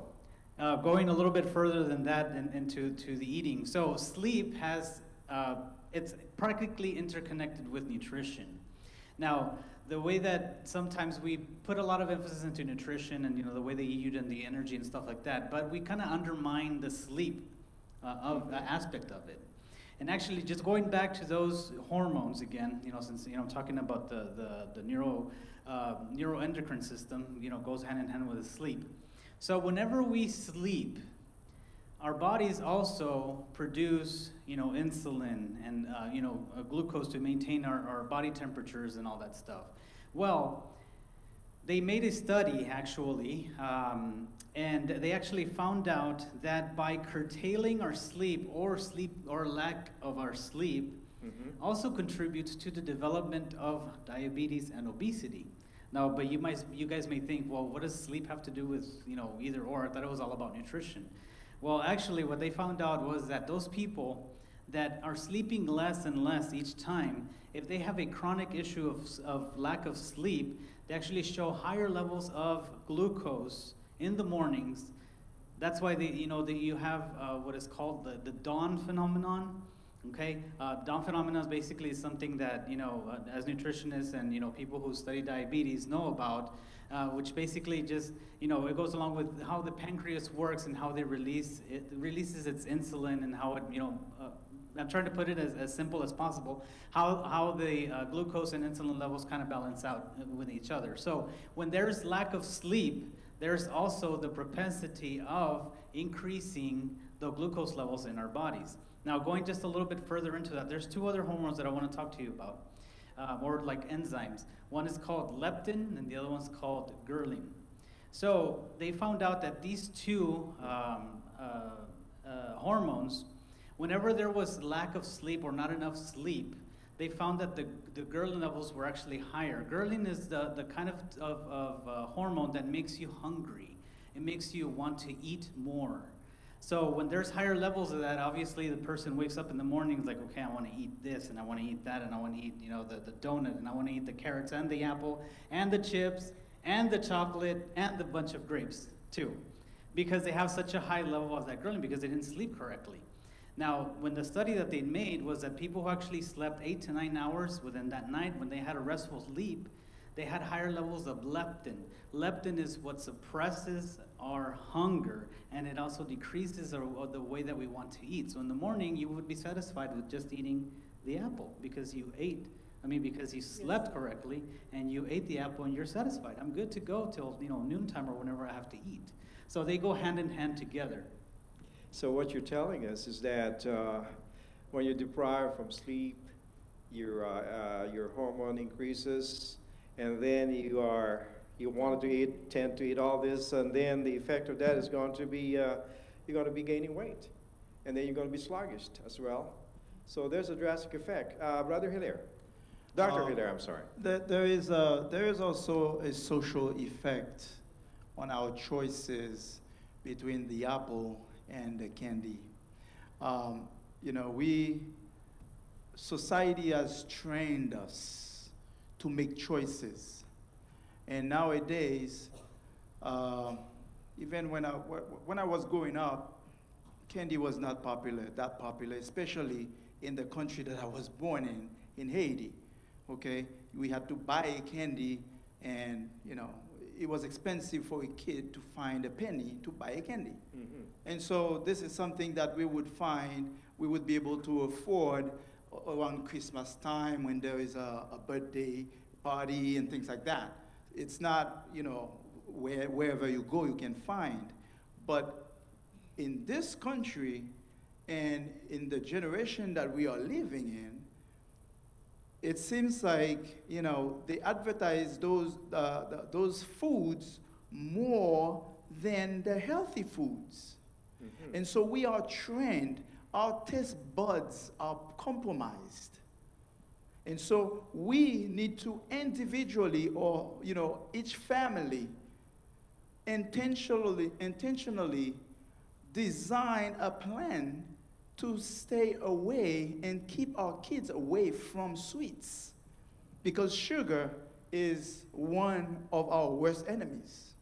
going a little bit further than that into the eating. So sleep has, it's practically interconnected with nutrition. Now, the way that sometimes we put a lot of emphasis into nutrition and the way they eat and the energy and stuff like that, but we kind of undermine the sleep aspect of it. And actually, just going back to those hormones again, since I'm talking about the neuroendocrine system, goes hand in hand with the sleep. So whenever we sleep, our bodies also produce, insulin and glucose to maintain our body temperatures and all that stuff. Well, they made a study actually, and they actually found out that by curtailing our sleep or lack of our sleep also contributes to the development of diabetes and obesity. Now, but you guys may think, well, what does sleep have to do with either or? I thought it was all about nutrition. Well, actually, what they found out was that those people that are sleeping less and less each time, if they have a chronic issue of lack of sleep, they actually show higher levels of glucose in the mornings. That's why you have what is called the dawn phenomenon. Okay, dawn phenomenon is basically something that as nutritionists and people who study diabetes know about, which basically just it goes along with how the pancreas works and how it releases its insulin and how it I'm trying to put it as simple as possible, how the glucose and insulin levels kind of balance out with each other. So when there's lack of sleep, there's also the propensity of increasing the glucose levels in our bodies. Now, going just a little bit further into that, there's two other hormones that I want to talk to you about, or like enzymes. One is called leptin, and the other one's called ghrelin. So they found out that these two hormones, whenever there was lack of sleep or not enough sleep, they found that the ghrelin levels were actually higher. Ghrelin is the kind of hormone that makes you hungry. It makes you want to eat more. So when there's higher levels of that, obviously the person wakes up in the morning like, okay, I want to eat this, and I want to eat that, and I want to eat the donut, and I want to eat the carrots and the apple and the chips and the chocolate and the bunch of grapes too, because they have such a high level of that ghrelin because they didn't sleep correctly. Now, when the study that they made was that people who actually slept 8 to 9 hours within that night, when they had a restful sleep, they had higher levels of leptin. Leptin is what suppresses our hunger, and it also decreases the way that we want to eat. So in the morning, you would be satisfied with just eating the apple because you slept correctly, and you ate the apple and you're satisfied. I'm good to go till noontime or whenever I have to eat. So they go hand in hand together. So what you're telling us is that when you're deprived from sleep, your hormone increases, and then you tend to eat all this, and then the effect of that is going to be you're going to be gaining weight, and then you're going to be sluggish as well. So there's a drastic effect. Brother Hilaire, Dr. Hilaire, I'm sorry. There is also a social effect on our choices between the apple and the candy. Society has trained us to make choices. And nowadays, even when I was growing up, candy was not that popular, especially in the country that I was born in Haiti. Okay, we had to buy a candy, and it was expensive for a kid to find a penny to buy a candy. Mm-hmm. And so this is something that we would be able to afford around Christmas time when there is a birthday party and things like that. It's not, wherever you go you can find. But in this country, And in the generation that we are living in, it seems like, you know, they advertise those foods more than the healthy foods. Mhm. And so we are trained, our taste buds are compromised. And so we need to individually, or, you know, each family intentionally design a plan to stay away and keep our kids away from sweets, because sugar is one of our worst enemies.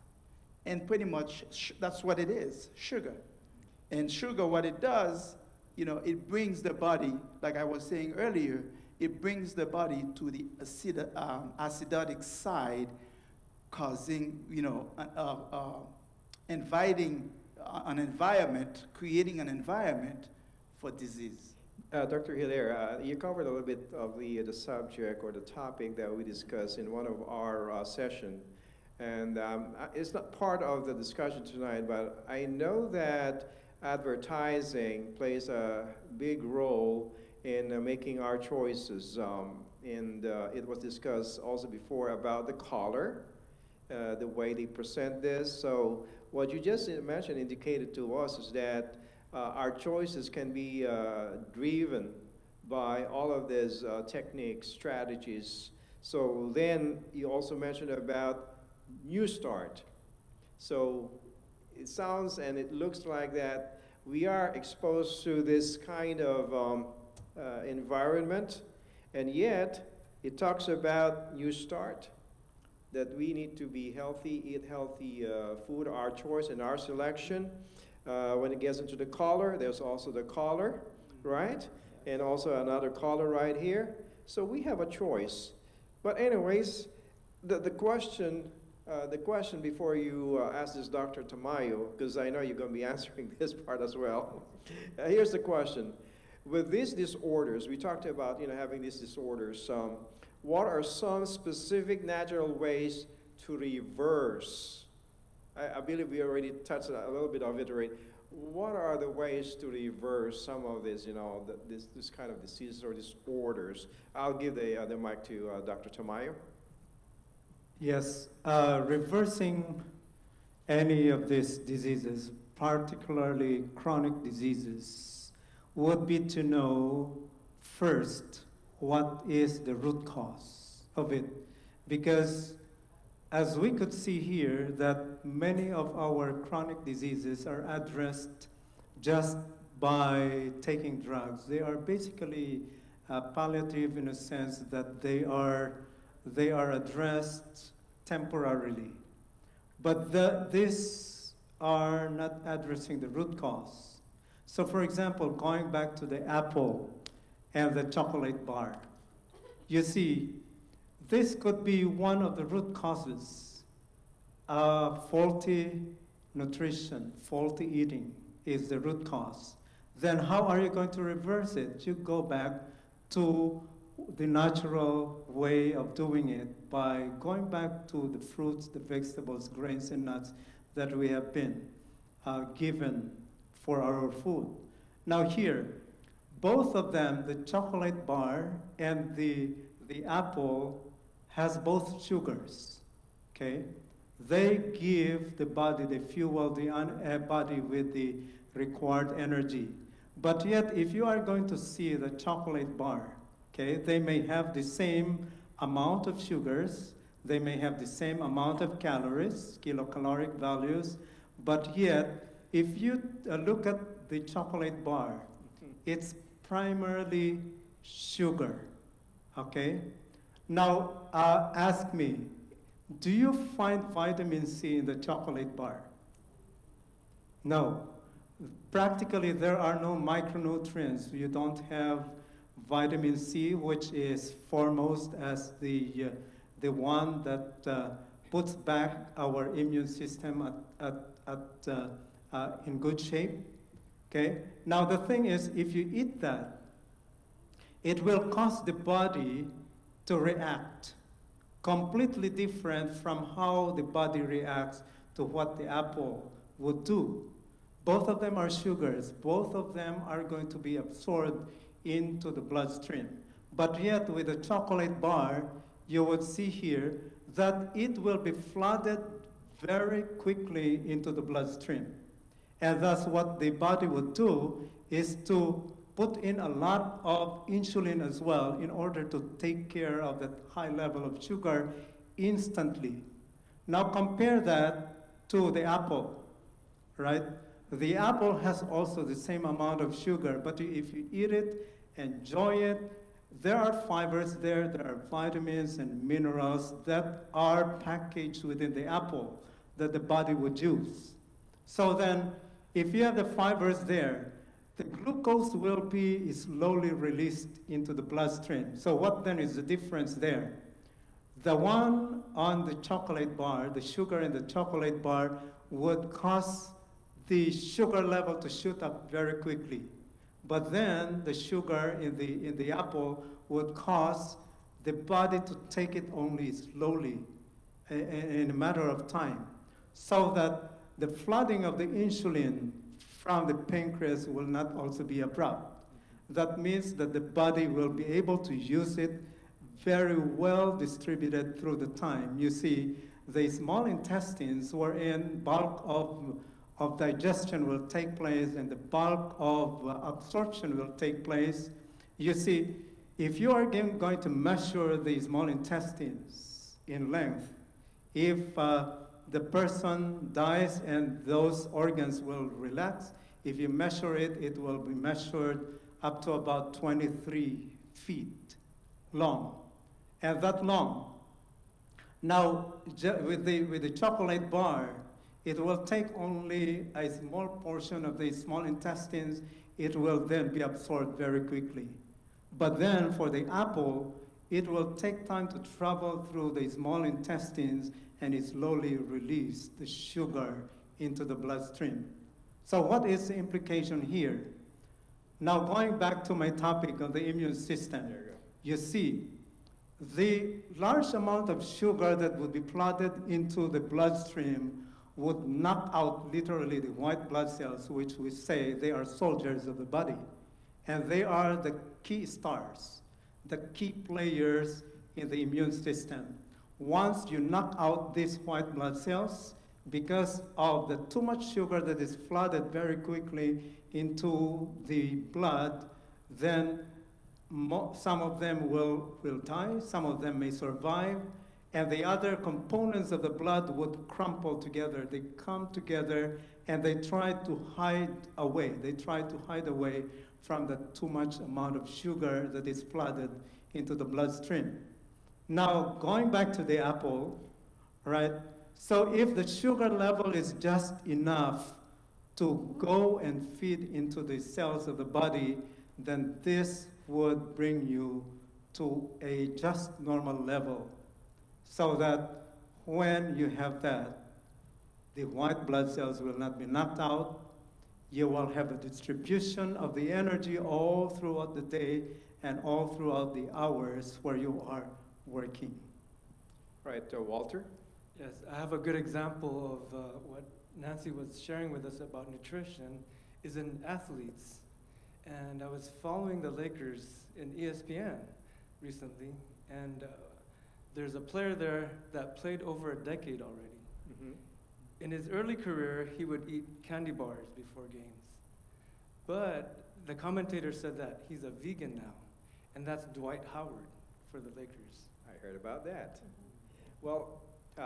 And pretty much that's what it is, sugar. And sugar, what it does, you know, it brings the body, like I was saying earlier, it brings the body to the acidic side, causing, you know, inviting an environment, creating an environment for disease. Dr. Hilaire, you covered a little bit of the subject or the topic that we discussed in one of our sessions. And it's not part of the discussion tonight, but I know that advertising plays a big role in making our choices. And it was discussed also before about the color, the way they present this. So what you just mentioned indicated to us is that our choices can be driven by all of these techniques, strategies. So then you also mentioned about New Start. So it sounds and it looks like that we are exposed to this kind of environment, and yet it talks about New Start, that we need to be healthy, eat healthy food, our choice and our selection. When it gets into the color, there's also the color, right? And also another color right here. So we have a choice. But anyways, the question before you ask this Dr. Tamiyo, because I know you're going to be answering this part as well. Here's the question. With these disorders, we talked about, you know, having these disorders. What are some specific natural ways to reverse? I believe we already touched a little bit of it already. What are the ways to reverse some of this, you know, this kind of diseases or disorders? I'll give the mic to Dr. Tamiyo. Yes, reversing any of these diseases, particularly chronic diseases, would be to know first what is the root cause of it. Because as we could see here, that many of our chronic diseases are addressed just by taking drugs. They are basically palliative in a sense that they are addressed temporarily. But these are not addressing the root cause. So for example, going back to the apple and the chocolate bar, you see, this could be one of the root causes. Faulty nutrition, faulty eating is the root cause. Then how are you going to reverse it? You go back to the natural way of doing it by going back to the fruits, the vegetables, grains, and nuts that we have been given for our food. Now here, both of them, the chocolate bar and the apple, has both sugars, okay? They give the body, they fuel the body with the required energy. But yet, if you are going to see the chocolate bar, okay, they may have the same amount of sugars, they may have the same amount of calories, kilocaloric values, but yet, if you look at the chocolate bar, it's primarily sugar, okay? Now, ask me, do you find vitamin C in the chocolate bar? No. Practically, there are no micronutrients. You don't have vitamin C, which is foremost as the one that puts back our immune system in good shape. Okay? Now, the thing is, if you eat that, it will cause the body to react completely different from how the body reacts to what the apple would do. Both of them are sugars. Both of them are going to be absorbed into the bloodstream. But yet with a chocolate bar, you would see here that it will be flooded very quickly into the bloodstream. And thus what the body would do is to put in a lot of insulin as well in order to take care of that high level of sugar instantly. Now compare that to the apple, right? The apple has also the same amount of sugar, but if you eat it, enjoy it, there are fibers there, there are vitamins and minerals that are packaged within the apple that the body would use. So then, if you have the fibers there, the glucose will be slowly released into the bloodstream. So what then is the difference there? The one on the chocolate bar, the sugar in the chocolate bar, would cause the sugar level to shoot up very quickly. But then the sugar in the apple would cause the body to take it only slowly in a matter of time, so that the flooding of the insulin from the pancreas will not also be abrupt. That means that the body will be able to use it very well distributed through the time. You see, the small intestines wherein bulk of digestion will take place and the bulk of absorption will take place. You see, if you are going to measure the small intestines in length, if the person dies and those organs will relax, if you measure it, it will be measured up to about 23 feet long, and that long. Now, with the chocolate bar, it will take only a small portion of the small intestines. It will then be absorbed very quickly. But then for the apple, it will take time to travel through the small intestines and it slowly release the sugar into the bloodstream. So what is the implication here? Now going back to my topic of the immune system, you see, the large amount of sugar that would be flooded into the bloodstream would knock out literally the white blood cells, which we say they are soldiers of the body. And they are the key stars, the key players in the immune system. Once you knock out these white blood cells, because of the too much sugar that is flooded very quickly into the blood, then some of them will die, some of them may survive, and the other components of the blood would crumple together. They come together and they try to hide away. They try to hide away from the too much amount of sugar that is flooded into the bloodstream. Now, going back to the apple, right? So if the sugar level is just enough to go and feed into the cells of the body, then this would bring you to a just normal level, so that when you have that, the white blood cells will not be knocked out. You will have a distribution of the energy all throughout the day and all throughout the hours where you are working. Right, Walter? Yes, I have a good example of what Nancy was sharing with us about nutrition is in athletes. And I was following the Lakers in ESPN recently, and there's a player there that played over a decade already. Mm-hmm. In his early career, he would eat candy bars before games. But the commentator said that he's a vegan now, and that's Dwight Howard for the Lakers. I heard about that. Well,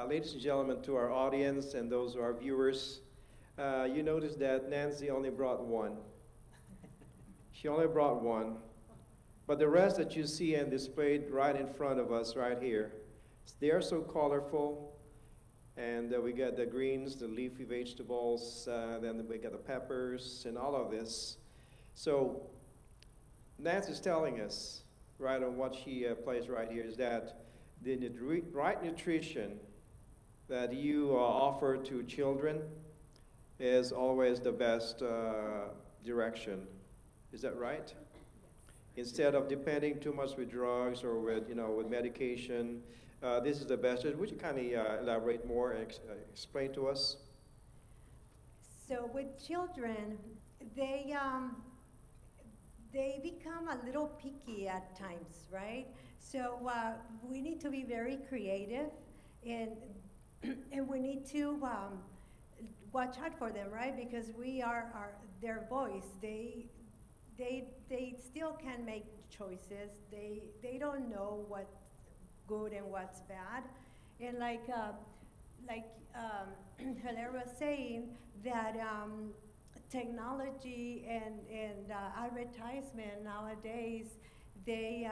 ladies and gentlemen, to our audience and those who are viewers, you notice that Nancy only brought one. She only brought one. But the rest that you see and displayed right in front of us right here, they are so colorful. And we got the greens, the leafy vegetables, then we got the peppers and all of this. So Nancy's telling us, right on what she plays right here, is that the right nutrition that you offer to children is always the best direction. Is that right? Instead of depending too much with drugs or with medication, this is the best. Would you kindly elaborate more and explain to us? So with children, they become a little picky at times, right? So we need to be very creative, and and we need to watch out for them, right? Because we are their voice. They still can make choices. They don't know what's good and what's bad, and like Hilaire was saying that technology and advertisement nowadays, they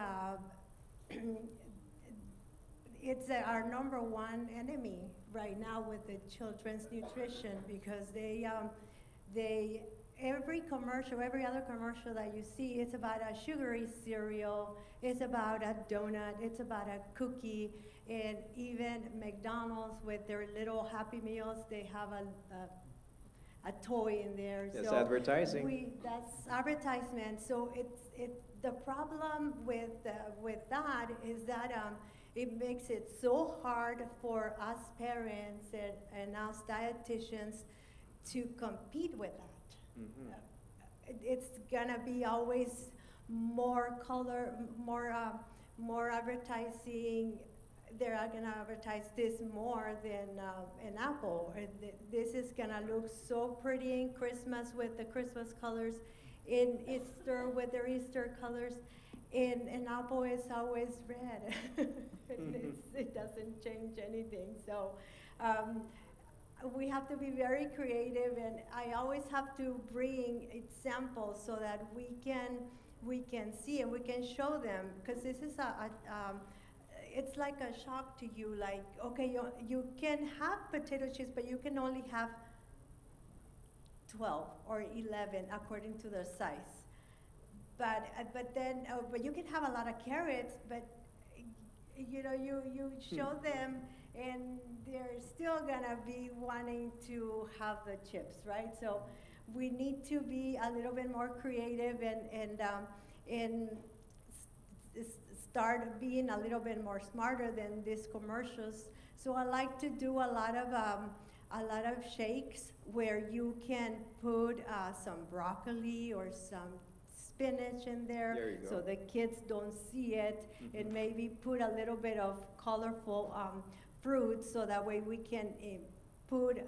it's our number one enemy right now with the children's nutrition, because they every commercial, every other commercial that you see, it's about a sugary cereal, it's about a donut, it's about a cookie, and even McDonald's with their little Happy Meals, they have a toy in there. That's so advertising. That's advertisement. So the problem with that is that it makes it so hard for us parents and us dietitians to compete with that. It's gonna be always more color, more advertising. They're gonna advertise this more than an apple. This is gonna look so pretty in Christmas with the Christmas colors, in Easter with their Easter colors. An apple is always red. It doesn't change anything. So we have to be very creative, and I always have to bring examples so that we can see and we can show them, because this is it's like a shock to you. Like, okay, you can have potato chips, but you can only have 12 or 11 according to their size. But you can have a lot of carrots, but you show them, and they're still gonna be wanting to have the chips, right? So we need to be a little bit more creative and start being a little bit more smarter than these commercials. So I like to do a lot of shakes where you can put some broccoli or some spinach in there, so the kids don't see it, and maybe put a little bit of colorful fruit, so that way we can put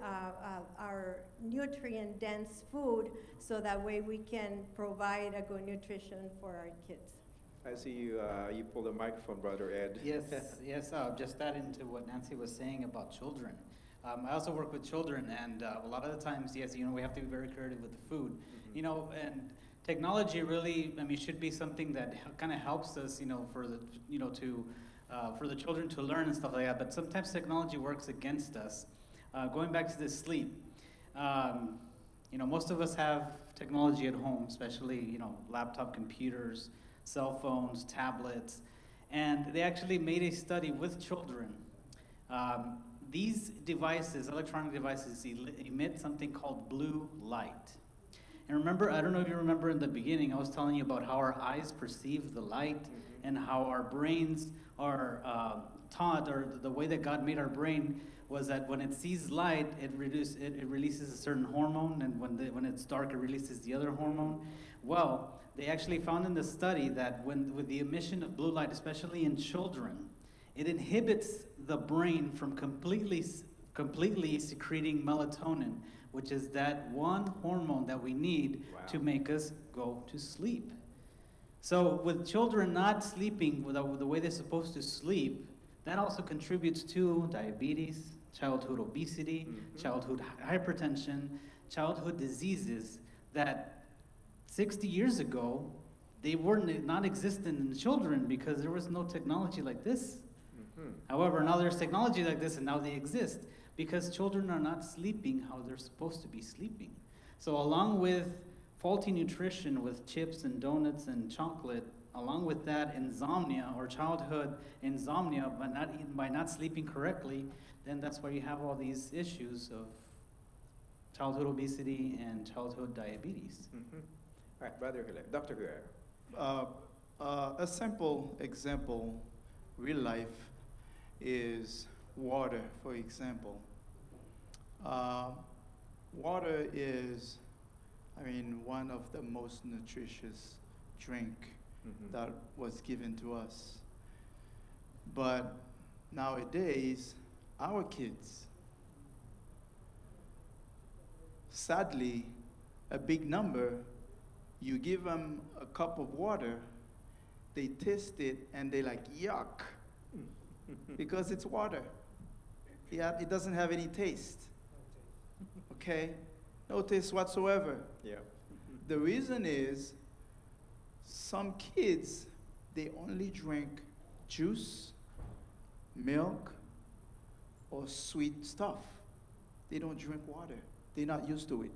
our nutrient-dense food, so that way we can provide a good nutrition for our kids. I see you pulled a microphone, Brother Ed. Yes, yes. Just adding to what Nancy was saying about children. I also work with children, and a lot of the times, yes, we have to be very creative with the food, and technology really, should be something that kind of helps us, for the children to learn and stuff like that. But sometimes technology works against us. Going back to the sleep, most of us have technology at home, especially laptop computers, cell phones, tablets, and they actually made a study with children. These devices, electronic devices, emit something called blue light. And remember, I don't know if you remember in the beginning, I was telling you about how our eyes perceive the light, and how our brains are taught, or the way that God made our brain was that when it sees light, it releases a certain hormone, and when it's dark, it releases the other hormone. Well, they actually found in the study that with the emission of blue light, especially in children, it inhibits the brain from completely secreting melatonin, which is that one hormone that we need to make us go to sleep. So with children not sleeping the way they're supposed to sleep, that also contributes to diabetes, childhood obesity, childhood hypertension, childhood diseases that 60 years ago, they were not existent in children because there was no technology like this. However, now there's technology like this, and now they exist because children are not sleeping how they're supposed to be sleeping. So along with faulty nutrition with chips and donuts and chocolate, along with that insomnia or childhood insomnia by not sleeping correctly, then that's why you have all these issues of childhood obesity and childhood diabetes. All right, Brother Hilaire, Dr. Hilaire. A simple example, real life, is water, for example. Water is, one of the most nutritious drink that was given to us. But nowadays, our kids, sadly, a big number, you give them a cup of water, they taste it and they like, yuck, because it's water. Yeah, it doesn't have any taste. Okay? No taste whatsoever. Yeah. The reason is some kids, they only drink juice, milk, or sweet stuff. They don't drink water. They're not used to it.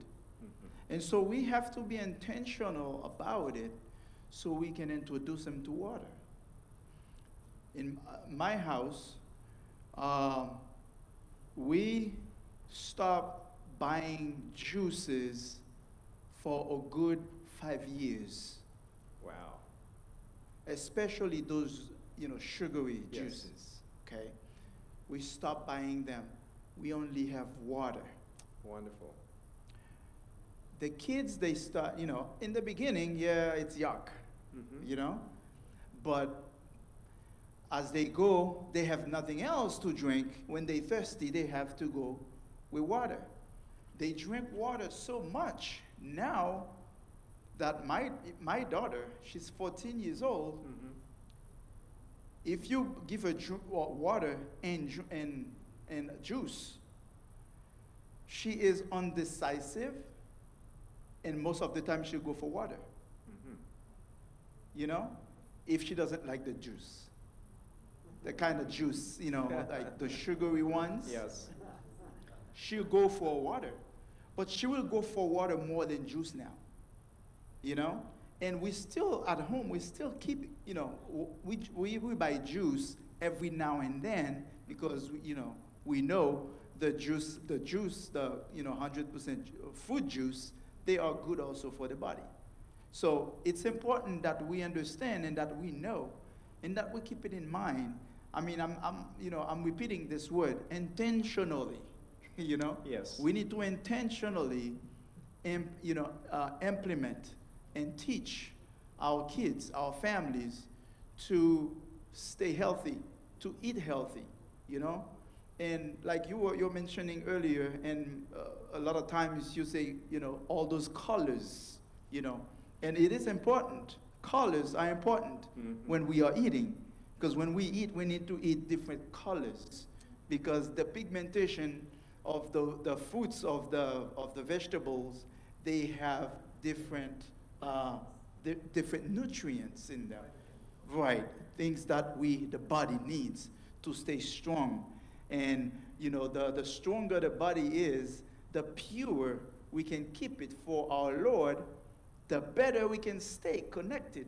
And so we have to be intentional about it so we can introduce them to water. In my house, we stopped buying juices for a good 5 years. Wow. Especially those, sugary Yes. juices, okay? We stopped buying them. We only have water. Wonderful. The kids, they start, in the beginning, yeah, it's yuck, but as they go, they have nothing else to drink. When they're thirsty, they have to go with water. They drink water so much now that my daughter, she's 14 years old. If you give her water and juice, she is undecisive, and most of the time she'll go for water. If she doesn't like the juice. The kind of juice, like the sugary ones. Yes. She'll go for water. But she will go for water more than juice now. And we still, at home, we still keep, we buy juice every now and then because, we know the juice, 100% fruit juice, they are good also for the body. So it's important that we understand and that we know and that we keep it in mind. I'm repeating this word, intentionally, Yes. We need to intentionally, implement and teach our kids, our families, to stay healthy, to eat healthy, And like you're mentioning earlier, and a lot of times you say, all those colors, and it is important. Colors are important when we are eating, because when we eat, we need to eat different colors, because the pigmentation of the fruits of the vegetables, they have different nutrients in them, right? Things that the body needs to stay strong. And the stronger the body is, the purer we can keep it for our Lord, the better we can stay connected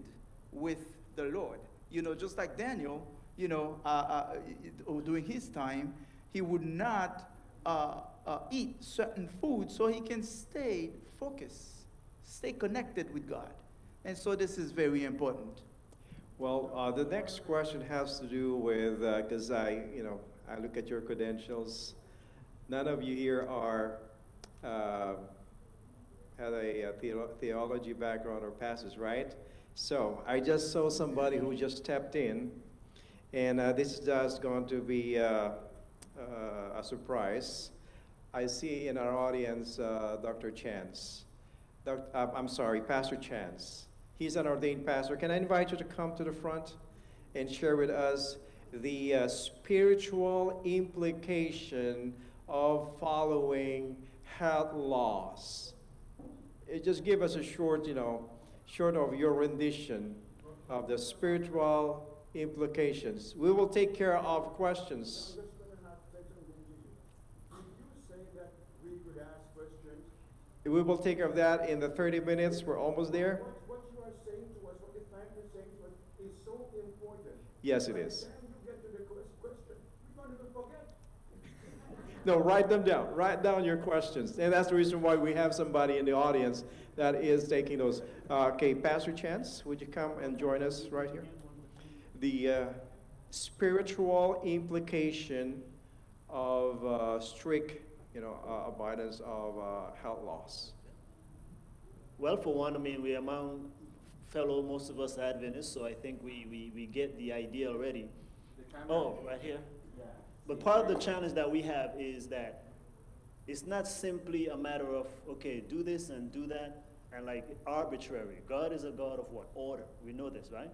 with the Lord. Just like Daniel, during his time, he would not eat certain food so he can stay focused, stay connected with God. And so this is very important. Well, the next question has to do with, because I look at your credentials. None of you here had a theology background or pastors, right? So I just saw somebody who just stepped in, and this is just going to be a surprise. I see in our audience Dr. Chance. Pastor Chance. He's an ordained pastor. Can I invite you to come to the front and share with us the spiritual implication of following health laws? Just give us a short of your rendition of the spiritual implications. We will take care of questions. We will take care of that in the 30 minutes. We're almost there. What you are saying to us, what the time is saying to us, is so important. Yes, it is. By the time you get to the question, we're going to forget. No, write them down. Write down your questions. And that's the reason why we have somebody in the audience that is taking those. Okay, Pastor Chance, would you come and join us right here? The spiritual implication of strict, avoidance of health loss? Well, for one, I mean, we're among fellow, most of us Adventists, so I think we get the idea already. Oh, right here? Yeah. But part of the challenge that we have is that it's not simply a matter of, okay, do this and do that, and like arbitrary. God is a God of what? Order. We know this, right?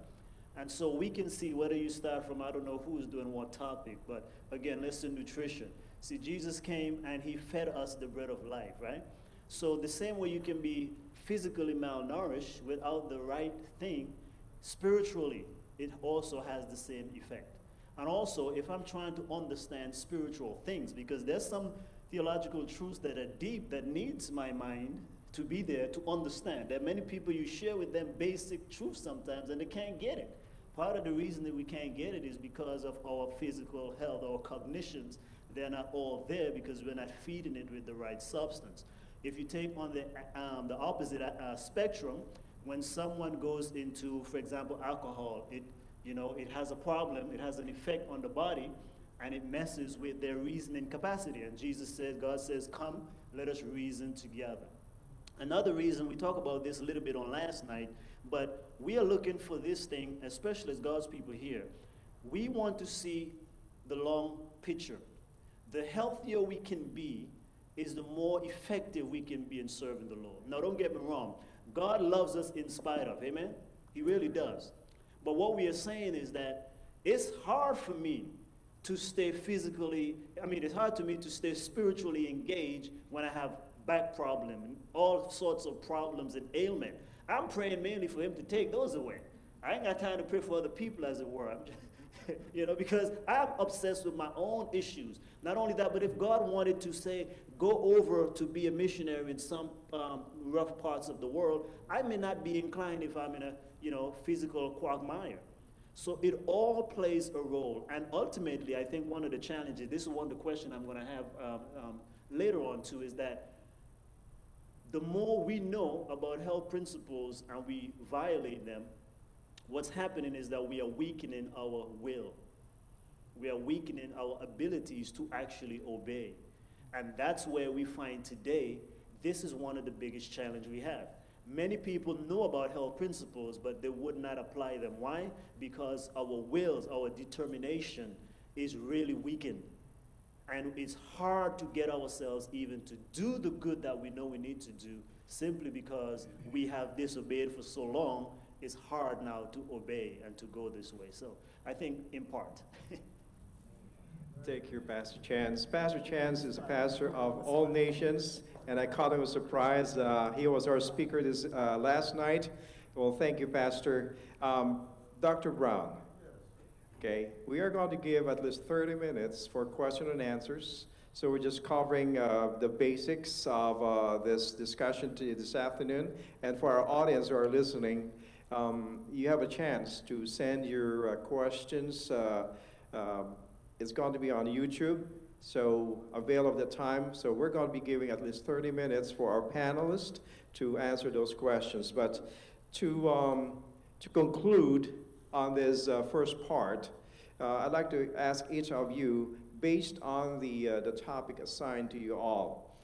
And so we can see whether you start from, I don't know who's doing what topic, but again, let's do nutrition. See, Jesus came and he fed us the bread of life, right? So the same way you can be physically malnourished without the right thing, spiritually, it also has the same effect. And also, if I'm trying to understand spiritual things, because there's some theological truths that are deep that needs my mind to be there to understand. There are many people you share with them basic truths sometimes and they can't get it. Part of the reason that we can't get it is because of our physical health, our cognitions. They're not all there because we're not feeding it with the right substance. If you take on the opposite spectrum, when someone goes into, for example, alcohol, it has a problem, it has an effect on the body, and it messes with their reasoning capacity. And Jesus said, God says, come, let us reason together. Another reason, we talked about this a little bit on last night, but we are looking for this thing, especially as God's people here. We want to see the long picture. The healthier we can be is the more effective we can be in serving the Lord. Now, don't get me wrong. God loves us in spite of, amen? He really does. But what we are saying is that it's hard for me to stay it's hard to me to stay spiritually engaged when I have back problem and all sorts of problems and ailment. I'm praying mainly for him to take those away. I ain't got time to pray for other people, as it were. I'm just, because I'm obsessed with my own issues. Not only that, but if God wanted to say, go over to be a missionary in some rough parts of the world, I may not be inclined if I'm in a physical quagmire. So it all plays a role. And ultimately, I think one of the challenges, this is one of the questions I'm going to have later on too, is that the more we know about health principles and we violate them, what's happening is that we are weakening our will. We are weakening our abilities to actually obey. And that's where we find today, this is one of the biggest challenges we have. Many people know about health principles, but they would not apply them. Why? Because our wills, our determination is really weakened. And it's hard to get ourselves even to do the good that we know we need to do, simply because we have disobeyed for so long. It's hard now to obey and to go this way. So I think in part. Take your Pastor Chance. Pastor Chance is a pastor of all nations, and I caught him a surprise. He was our speaker this last night. Well, thank you, Pastor. Dr. Brown, okay, we are going to give at least 30 minutes for question and answers. So we're just covering the basics of this discussion this afternoon. And for our audience who are listening, you have a chance to send your questions. It's going to be on YouTube, so avail of the time. So we're going to be giving at least 30 minutes for our panelists to answer those questions. But to conclude on this first part, I'd like to ask each of you, based on the topic assigned to you all,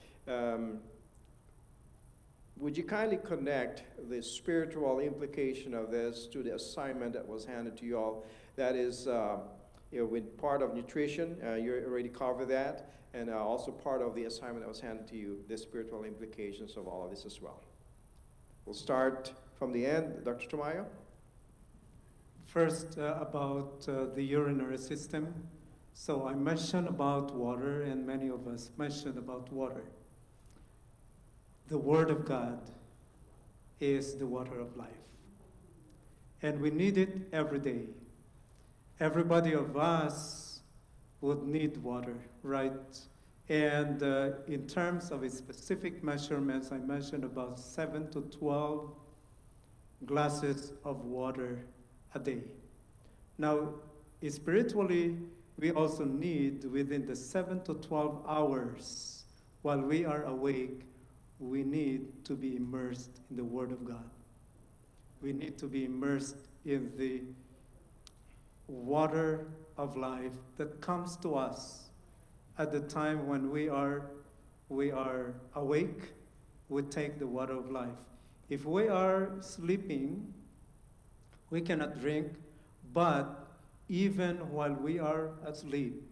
would you kindly connect the spiritual implication of this to the assignment that was handed to you all? That is, with part of nutrition, you already covered that, and also part of the assignment that was handed to you, the spiritual implications of all of this as well. We'll start from the end. Dr. Chimayo? First, about the urinary system. So I mentioned about water, and many of us mentioned about water. The Word of God is the water of life, and we need it every day. Everybody of us would need water, right? And in terms of its specific measurements, I mentioned about 7 to 12 glasses of water a day. Now, spiritually, we also need, within the 7 to 12 hours, while we are awake, we need to be immersed in the Word of God. We need to be immersed in the water of life that comes to us at the time when we are we are awake, we take the water of life. If we are sleeping, we cannot drink, but even while we are asleep,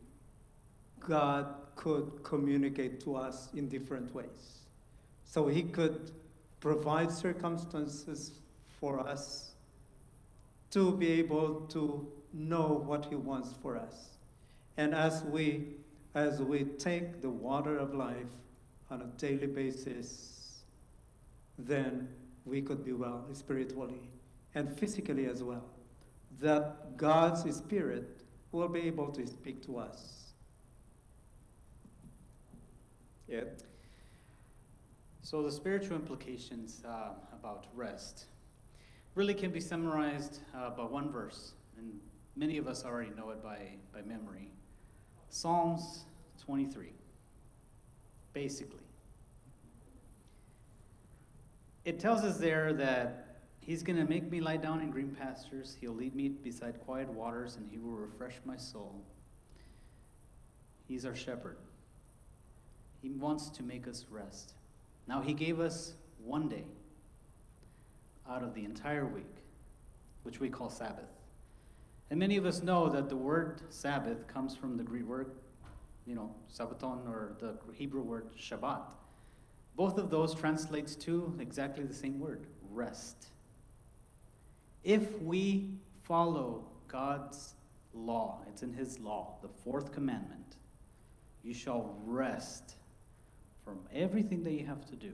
God could communicate to us in different ways. So he could provide circumstances for us to be able to know what he wants for us. And as we take the water of life on a daily basis, then we could be well spiritually and physically as well. That God's Spirit will be able to speak to us. Yeah. So the spiritual implications about rest really can be summarized by one verse, and many of us already know it by memory. Psalms 23, basically. It tells us there that he's going to make me lie down in green pastures. He'll lead me beside quiet waters, and he will refresh my soul. He's our shepherd. He wants to make us rest. Now, he gave us one day out of the entire week, which we call Sabbath. And many of us know that the word Sabbath comes from the Greek word, Sabbaton, or the Hebrew word Shabbat. Both of those translates to exactly the same word, rest. If we follow God's law, it's in his law, the fourth commandment, you shall rest from everything that you have to do.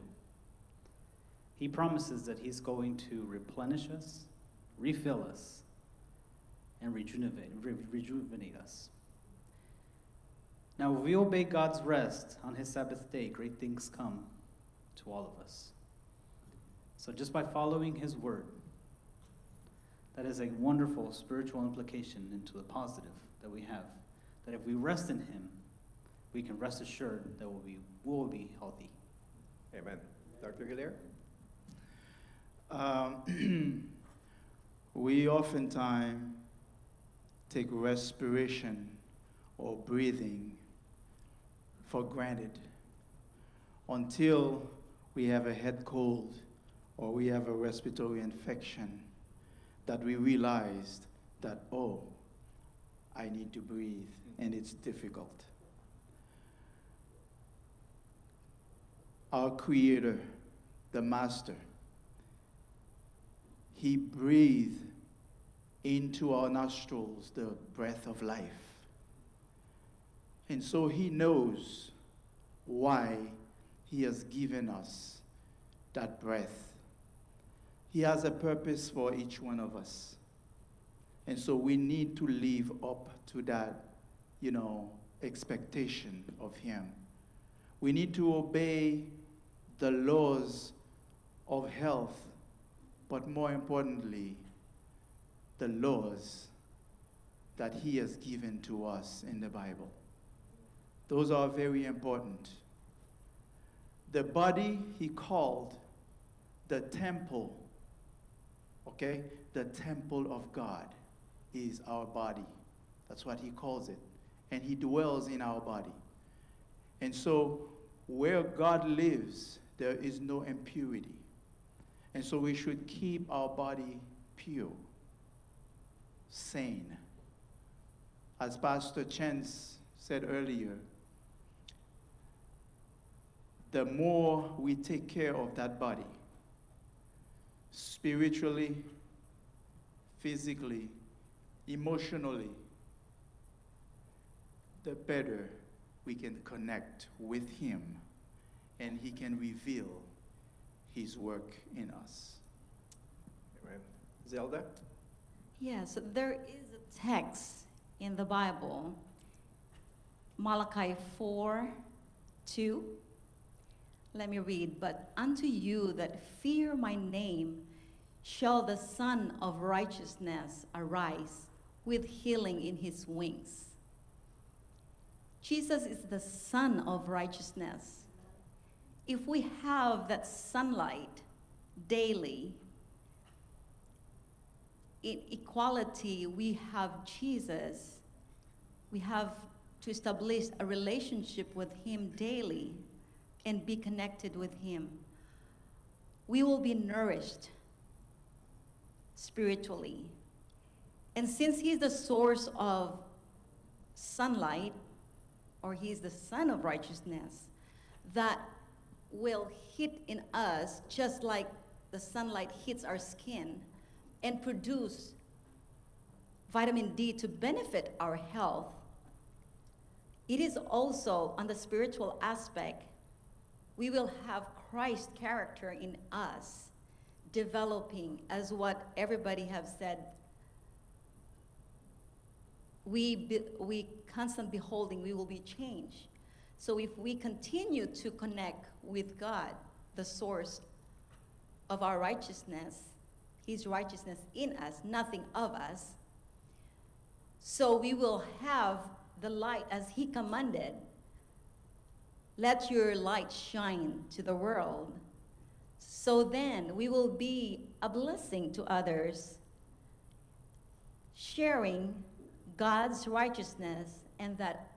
He promises that he's going to replenish us, refill us, and rejuvenate us. Now, if we obey God's rest on his Sabbath day, great things come to all of us. So just by following his word, that is a wonderful spiritual implication into the positive that we have. That if we rest in him, we can rest assured that we will be healthy. Amen. Dr. Hilaire? We oftentimes take respiration or breathing for granted until we have a head cold or we have a respiratory infection that we realized that, oh, I need to breathe, and it's difficult. Our Creator, the Master, he breathed into our nostrils the breath of life. And so he knows why he has given us that breath. He has a purpose for each one of us. And so we need to live up to that, expectation of him. We need to obey the laws of health, but more importantly, the laws that he has given to us in the Bible. Those are very important. The body he called the temple, okay? The temple of God is our body. That's what he calls it. And he dwells in our body. And so where God lives, there is no impurity. And so we should keep our body pure, sane. As Pastor Chance said earlier, the more we take care of that body, spiritually, physically, emotionally, the better we can connect with him and he can reveal his work in us. Amen. Zelda? Yes, there is a text in the Bible, Malachi 4:2. Let me read. But unto you that fear my name shall the Son of Righteousness arise with healing in his wings. Jesus is the Son of Righteousness. If we have that sunlight daily, in equality, we have Jesus. We have to establish a relationship with him daily and be connected with Him, we will be nourished spiritually. And since He's the source of sunlight, or He's the Son of righteousness, that will hit in us just like the sunlight hits our skin and produce vitamin D to benefit our health. It is also on the spiritual aspect, we will have Christ character in us developing, as what everybody have said. We constant beholding, we will be changed. So if we continue to connect with God, the source of our righteousness, His righteousness in us, nothing of us, so we will have the light as He commanded. Let your light shine to the world. So then we will be a blessing to others, sharing God's righteousness, and that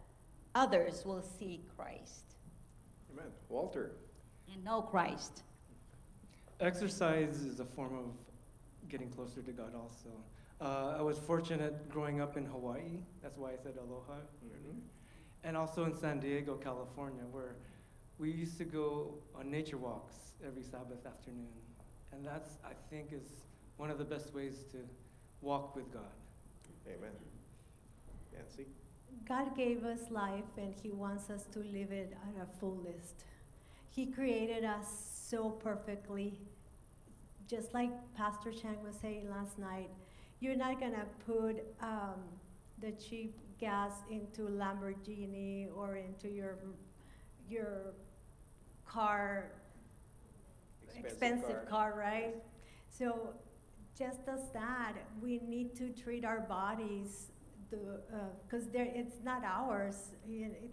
others will see Christ. Amen. Walter. And know Christ. Exercise is a form of getting closer to God also. I was fortunate growing up in Hawaii. That's why I said aloha. Mm-hmm. And also in San Diego, California, where we used to go on nature walks every Sabbath afternoon. And that's, I think, is one of the best ways to walk with God. Amen. Nancy? God gave us life and He wants us to live it at our fullest. He created us so perfectly. Just like Pastor Chang was saying last night, you're not going to put the cheap gas into Lamborghini or into your car, expensive car, right? So just as that, we need to treat our bodies because it's not ours.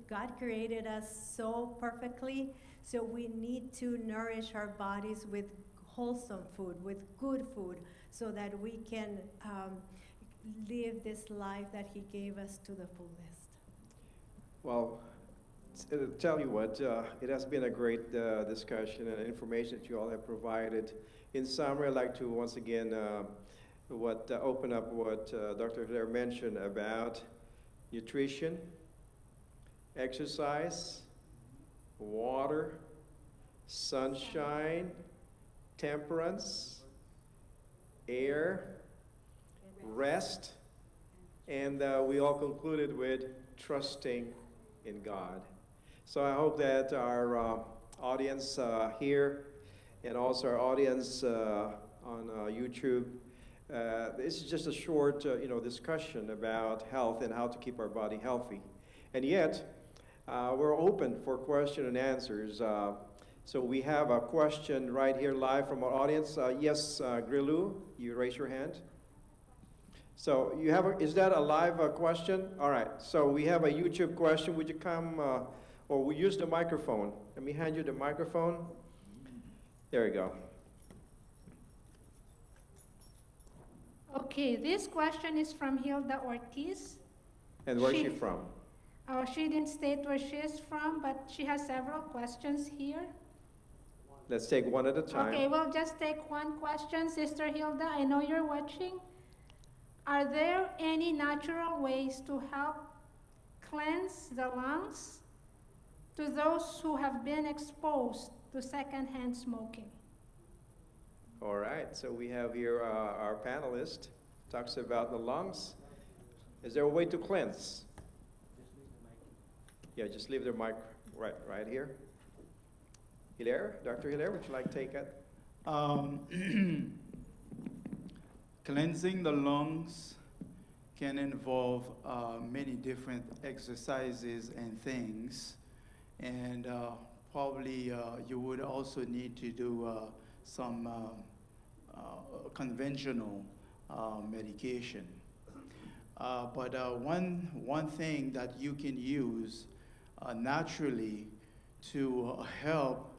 God created us so perfectly, so we need to nourish our bodies with wholesome food, with good food, so that we can live this life that He gave us to the fullest. Well, to tell you what, it has been a great discussion and information that you all have provided. In summary, I'd like to once again open up what Dr. Hilaire mentioned about nutrition, exercise, water, sunshine, temperance, air, rest, and we all concluded with trusting in God. So I hope that our audience here and also our audience on YouTube, this is just a short discussion about health and how to keep our body healthy. And yet, we're open for question and answers. So we have a question right here live from our audience. Yes, Grilu, you raise your hand. So you have is that a live question? All right, so we have a YouTube question. Would you come, or we use the microphone? Let me hand you the microphone. There you go. Okay, this question is from Hilda Ortiz. And where's she from? She didn't state where she is from, but she has several questions here. Let's take one at a time. Okay, we'll just take one question. Sister Hilda, I know you're watching. Are there any natural ways to help cleanse the lungs to those who have been exposed to secondhand smoking? All right, so we have here our panelist talks about the lungs. Is there a way to cleanse? Yeah, just leave the mic right here. Hilaire, Dr. Hilaire, would you like to take it? Cleansing the lungs can involve many different exercises and things, and probably you would also need to do some conventional medication. But one thing that you can use naturally to help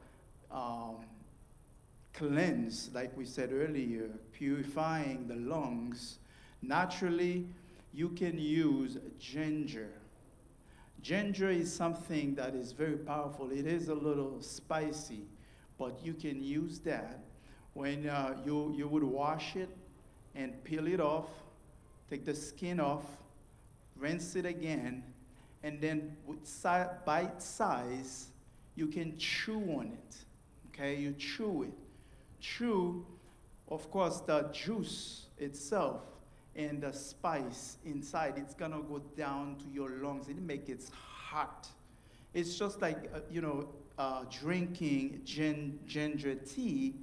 cleanse, like we said earlier, purifying the lungs, naturally you can use ginger. Ginger is something that is very powerful. It is a little spicy, but you can use that when you would wash it and peel it off, take the skin off, rinse it again, and then with bite size, you can chew on it. Okay, you chew it. Chew, of course, the juice itself and the spice inside, it's gonna go down to your lungs. It make it hot. It's just like, drinking ginger tea,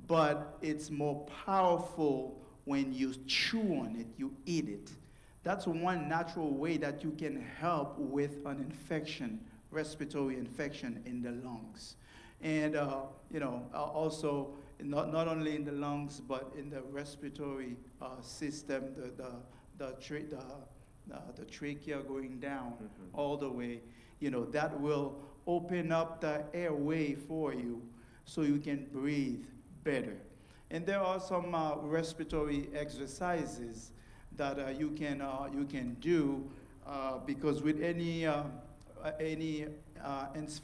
but it's more powerful when you chew on it, you eat it. That's one natural way that you can help with an infection, respiratory infection in the lungs. And, also, not only in the lungs, but in the respiratory system, the trachea going down all the way, that will open up the airway for you so you can breathe better. And there are some respiratory exercises that you can do because with any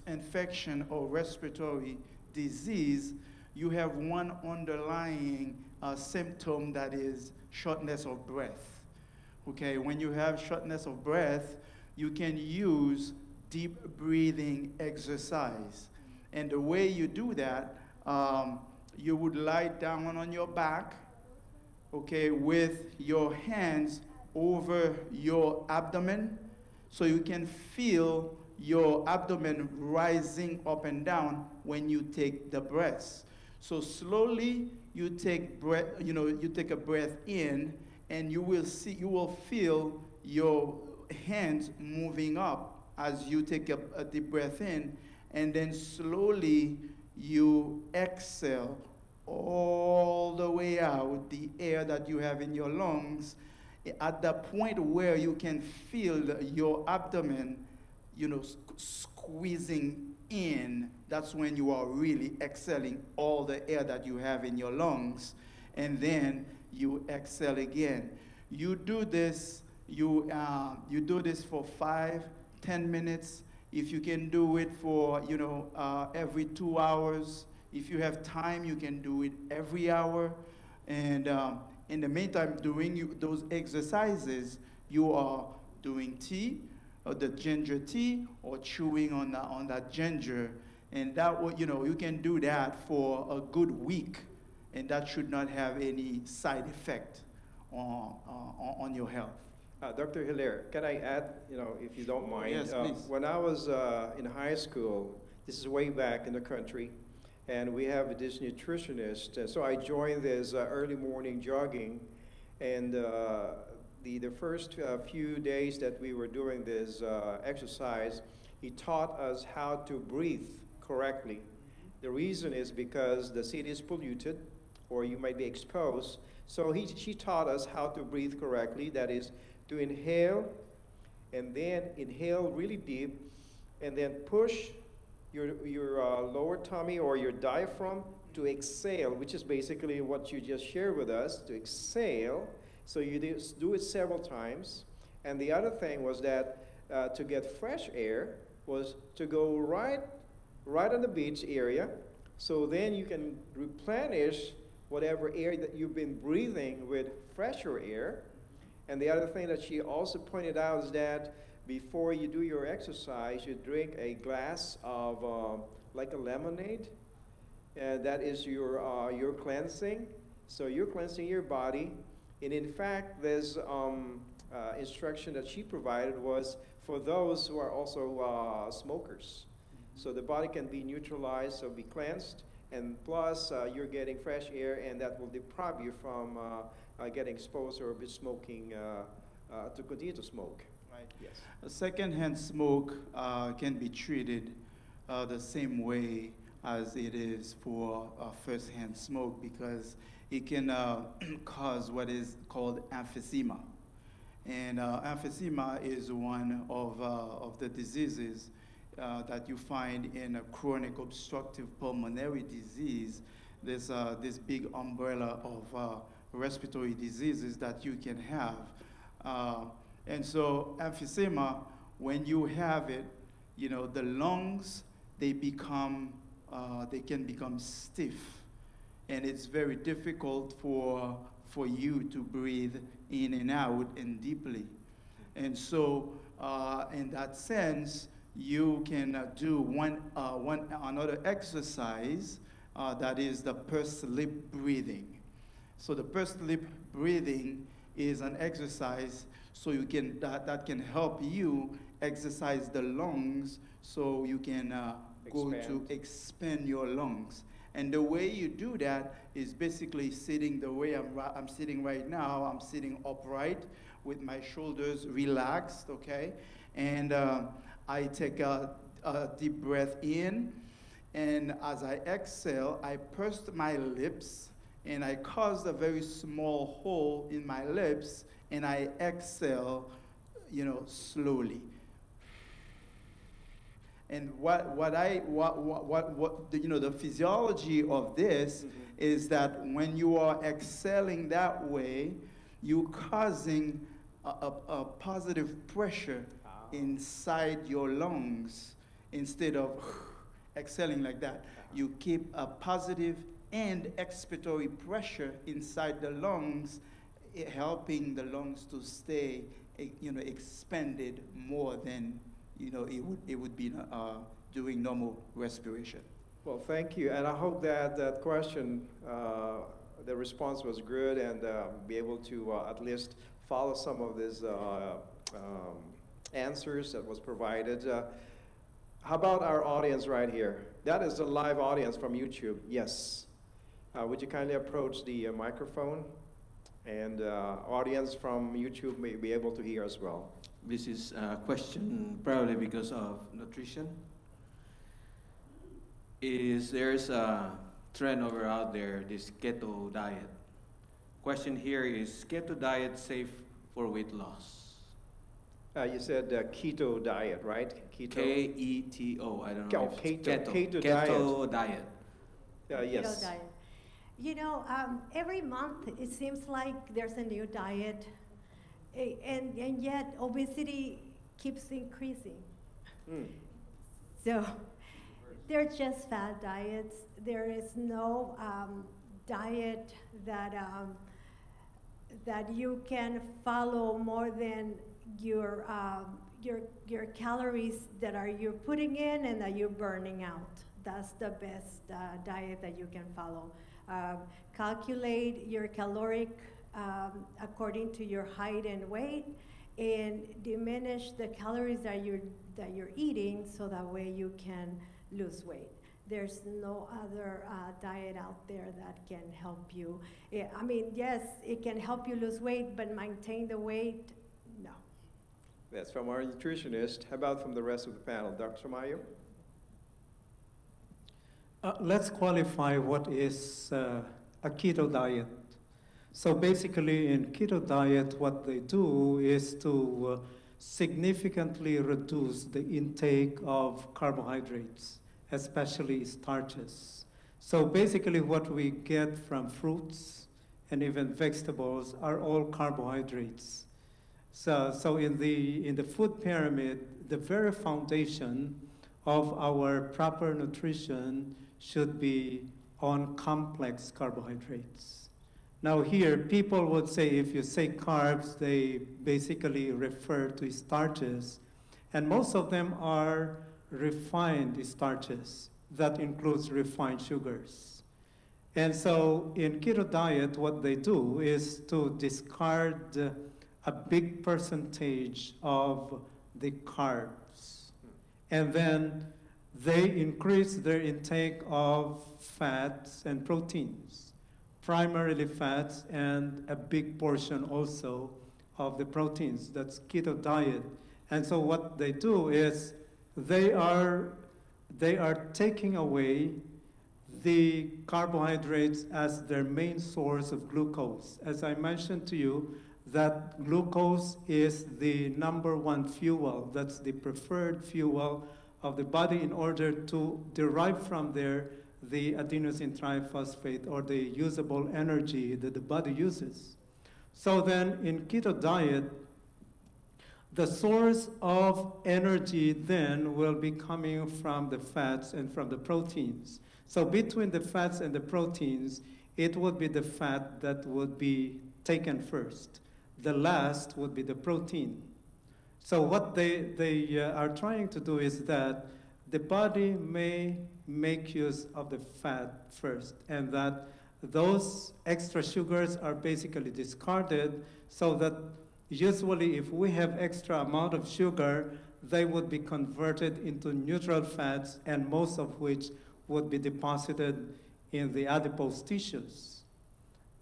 infection or respiratory disease, you have one underlying symptom that is shortness of breath. Okay, when you have shortness of breath, you can use deep breathing exercise. And the way you do that, you would lie down on your back, okay, with your hands over your abdomen, so you can feel your abdomen rising up and down when you take the breaths. So slowly you take you take a breath in, and you will feel your hands moving up as you take a deep breath in, and then slowly you exhale all the way out the air that you have in your lungs at the point where you can feel your abdomen, squeezing in. That's when you are really exhaling all the air that you have in your lungs, and then you exhale again. You do this for 5-10 minutes. If you can do it for every 2 hours, if you have time, you can do it every hour. And in the meantime, doing those exercises, you are doing tea, or the ginger tea, or chewing on that ginger, and that you can do that for a good week, and that should not have any side effect on your health. Dr. Hilaire, can I add, if you don't mind? Yes, please. When I was in high school, this is way back in the country, and we have this nutritionist, and so I joined this early morning jogging, and the first few days that we were doing this exercise, he taught us how to breathe correctly. The reason is because the city is polluted, or you might be exposed, so she taught us how to breathe correctly. That is, to inhale, and then inhale really deep, and then push your lower tummy or your diaphragm to exhale, which is basically what you just shared with us, to exhale. So you do it several times. And the other thing was that to get fresh air was to go right on the beach area, so then you can replenish whatever air that you've been breathing with fresher air. And the other thing that she also pointed out is that before you do your exercise, you drink a glass of like a lemonade. That is your cleansing. So you're cleansing your body. And in fact, this instruction that she provided was for those who are also smokers. So the body can be neutralized, so be cleansed, and plus you're getting fresh air, and that will deprive you from getting exposed or be smoking to continue to smoke. Right. Yes. A secondhand smoke can be treated the same way as it is for first-hand smoke, because it can cause what is called emphysema. And emphysema is one of the diseases that you find in a chronic obstructive pulmonary disease. There's this big umbrella of respiratory diseases that you can have. And so emphysema when you have it, you know, the lungs, they can become stiff, and it's very difficult for you to breathe in and out and deeply. And so, in that sense, you can do another exercise that is the pursed lip breathing. So the pursed lip breathing is an exercise so you can that can help you exercise the lungs so you can go to expand your lungs. And the way you do that is basically sitting the way I'm sitting right now. I'm sitting upright with my shoulders relaxed, okay? And I take a deep breath in, and as I exhale, I pursed my lips, and I caused a very small hole in my lips, and I exhale, you know, slowly. And the physiology of this is that when you are exhaling that way, you're causing a positive pressure inside your lungs instead of exhaling like that. You keep a positive and expiratory pressure inside the lungs, helping the lungs to stay, you know, expanded more than, you know, it would be doing normal respiration. Well, thank you, and I hope that that question, the response was good, and be able to at least follow some of these answers that was provided. How about our audience right here? That is the live audience from YouTube. Yes. Would you kindly approach the microphone? And audience from YouTube may be able to hear as well. This is a question probably because of nutrition. There's a trend out there, this keto diet. Question here is keto diet safe for weight loss? You said keto diet, right? Keto. K-E-T-O. I don't know. Keto diet. Yes. Keto diet. You know, every month it seems like there's a new diet, and yet obesity keeps increasing. So they're just fad diets. There is no diet that you can follow more than your calories that you're putting in and that you're burning out. That's the best diet that you can follow. Calculate your caloric according to your height and weight, and diminish the calories that you're eating, so that way you can lose weight. There's no other diet out there that can help you. I mean, yes, it can help you lose weight, but maintain the weight, no. That's from our nutritionist. How about from the rest of the panel? Dr. Chimayo? Let's qualify what is a keto diet. So basically in keto diet, what they do is to significantly reduce the intake of carbohydrates, especially starches. So basically what we get from fruits and even vegetables are all carbohydrates. So in the food pyramid, the very foundation of our proper nutrition should be on complex carbohydrates. Now here, people would say, if you say carbs, they basically refer to starches, and most of them are refined starches. That includes refined sugars. And so in keto diet, what they do is to discard a big percentage of the carbs, and then they increase their intake of fats and proteins, primarily fats, and a big portion also of the proteins. That's keto diet. And so what they do is they are taking away the carbohydrates as their main source of glucose. As I mentioned to you, that glucose is the #1 fuel. That's the preferred fuel of the body in order to derive from there the adenosine triphosphate, or the usable energy that the body uses. So then in keto diet, The source of energy then will be coming from the fats and from the proteins. So between the fats and the proteins, it would be the fat that would be taken first. The last would be the protein. So what they are trying to do is that the body may make use of the fat first, and that those extra sugars are basically discarded, so that usually if we have extra amount of sugar, they would be converted into neutral fats, and most of which would be deposited in the adipose tissues.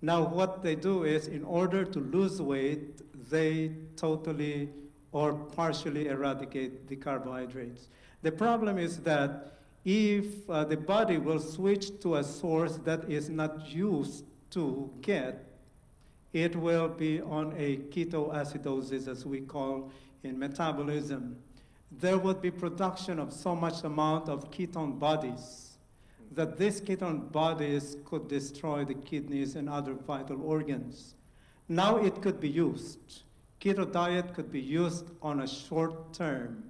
Now what they do is, in order to lose weight, they totally or partially eradicate the carbohydrates. The problem is that if the body will switch to a source that is not used to get, it will be on a ketoacidosis, as we call in metabolism. There would be production of so much amount of ketone bodies that these ketone bodies could destroy the kidneys and other vital organs. Now it could be used. Keto diet could be used on a short term,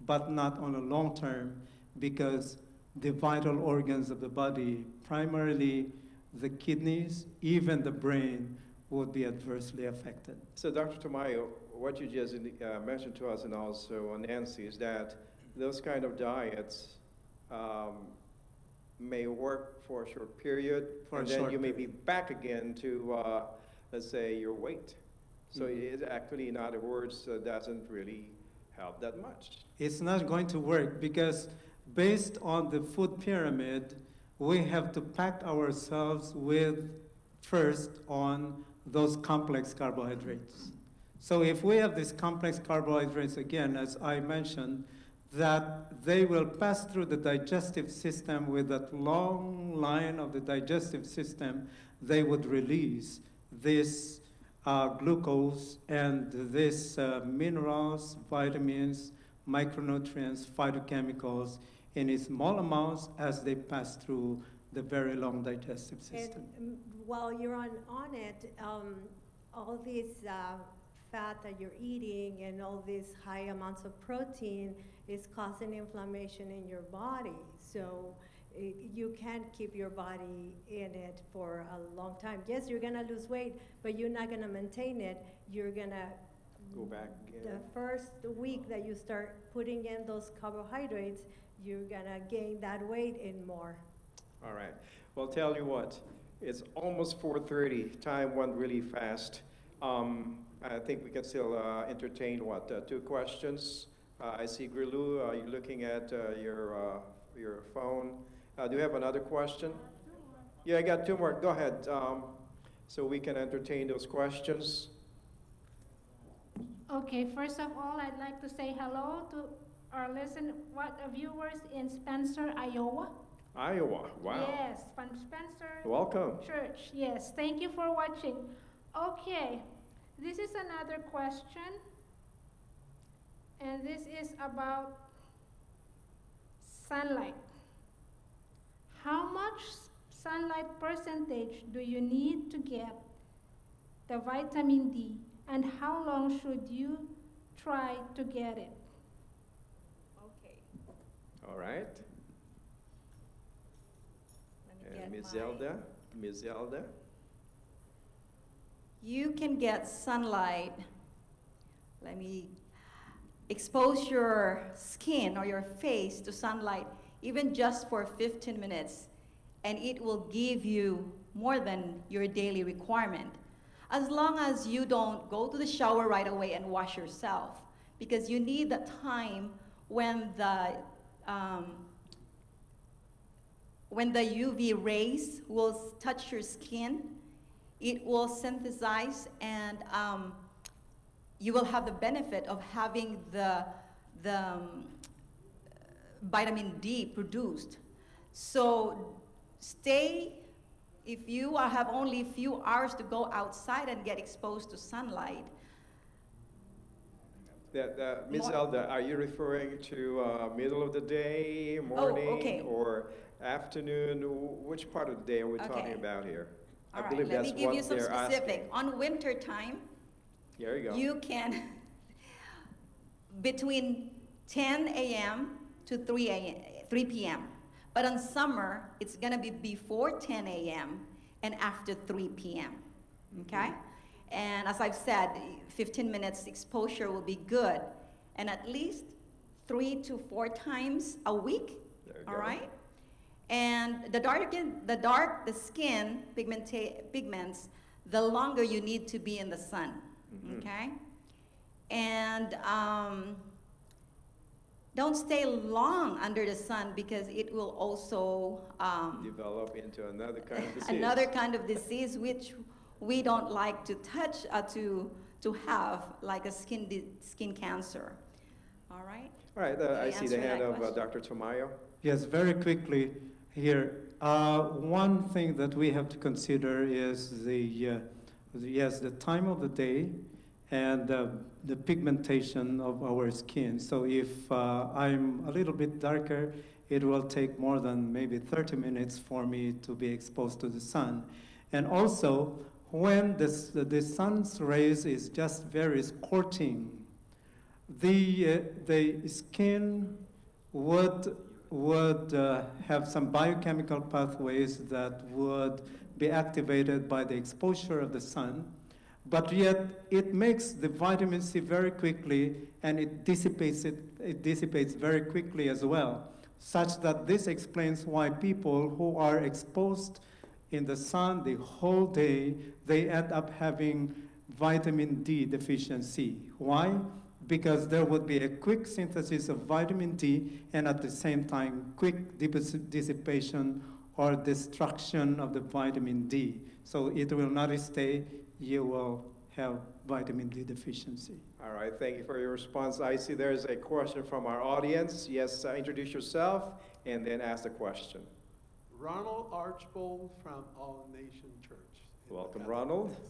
but not on a long term, because the vital organs of the body, primarily the kidneys, even the brain, would be adversely affected. So Dr. Tamiya, what you just mentioned to us, and also Nancy, is that those kind of diets may work for a short period, and then you may be back again to, let's say, your weight. So it actually, in other words, doesn't really help that much. It's not going to work, because based on the food pyramid, we have to pack ourselves with first on those complex carbohydrates. So if we have these complex carbohydrates, again, as I mentioned, that they will pass through the digestive system. With that long line of the digestive system, they would release this glucose and this minerals, vitamins, micronutrients, phytochemicals in small amounts as they pass through the very long digestive system. And while you're on it, all this fat that you're eating and all these high amounts of protein is causing inflammation in your body. So you can't keep your body in it for a long time. Yes, you're gonna lose weight, but you're not gonna maintain it. You're gonna go back again. The first week that you start putting in those carbohydrates, you're gonna gain that weight and more. All right. Well, tell you what, it's almost 4:30. Time went really fast. I think we can still entertain, two questions. I see Grilu, you're looking at your phone. Do you have another question? Yeah, I got two more. Go ahead. So we can entertain those questions. Okay, first of all, I'd like to say hello to our viewers in Spencer, Iowa. Iowa, wow. Yes, from Spencer. Welcome. Church, yes. Thank you for watching. Okay, this is another question, and this is about sunlight. How much sunlight percentage do you need to get the vitamin D, and how long should you try to get it? Okay. All right. And Ms. Zelda? You can get sunlight. Let me expose your skin or your face to sunlight, even just for 15 minutes, and it will give you more than your daily requirement. As long as you don't go to the shower right away and wash yourself, because you need that time when the UV rays will touch your skin. It will synthesize, and you will have the benefit of having the vitamin D produced. So if you have only a few hours to go outside and get exposed to sunlight. Ms. Zelda, are you referring to middle of the day, morning, or afternoon? Which part of the day are we talking about here? All right, let me give you some specific. On winter time, there you go. You can between 10 a.m. to 3 p.m. But on summer, it's gonna be before 10 a.m. and after 3 p.m., okay? And as I've said, 15 minutes exposure will be good, and at least 3 to 4 times a week, all right? And the skin pigments, the longer you need to be in the sun, okay? And don't stay long under the sun because it will also develop into another kind of disease. Another kind of disease which we don't like to touch, to have, like a skin cancer. All right? All right, I see the hand of Dr. Chimayo. Yes, very quickly here. One thing that we have to consider is the time of the day and the pigmentation of our skin. So if I'm a little bit darker, it will take more than maybe 30 minutes for me to be exposed to the sun. And also, when the sun's rays is just very scorching, the skin would have some biochemical pathways that would be activated by the exposure of the sun, but yet it makes the vitamin C very quickly, and it dissipates very quickly as well, such that this explains why people who are exposed in the sun the whole day, they end up having vitamin D deficiency. Why? Because there would be a quick synthesis of vitamin D and at the same time quick dissipation or destruction of the vitamin D. So it will not stay, you will have vitamin D deficiency. All right, thank you for your response. I see there's a question from our audience. Yes, introduce yourself and then ask the question. Ronald Archbold from All Nation Church. Welcome, Ronald. Texas.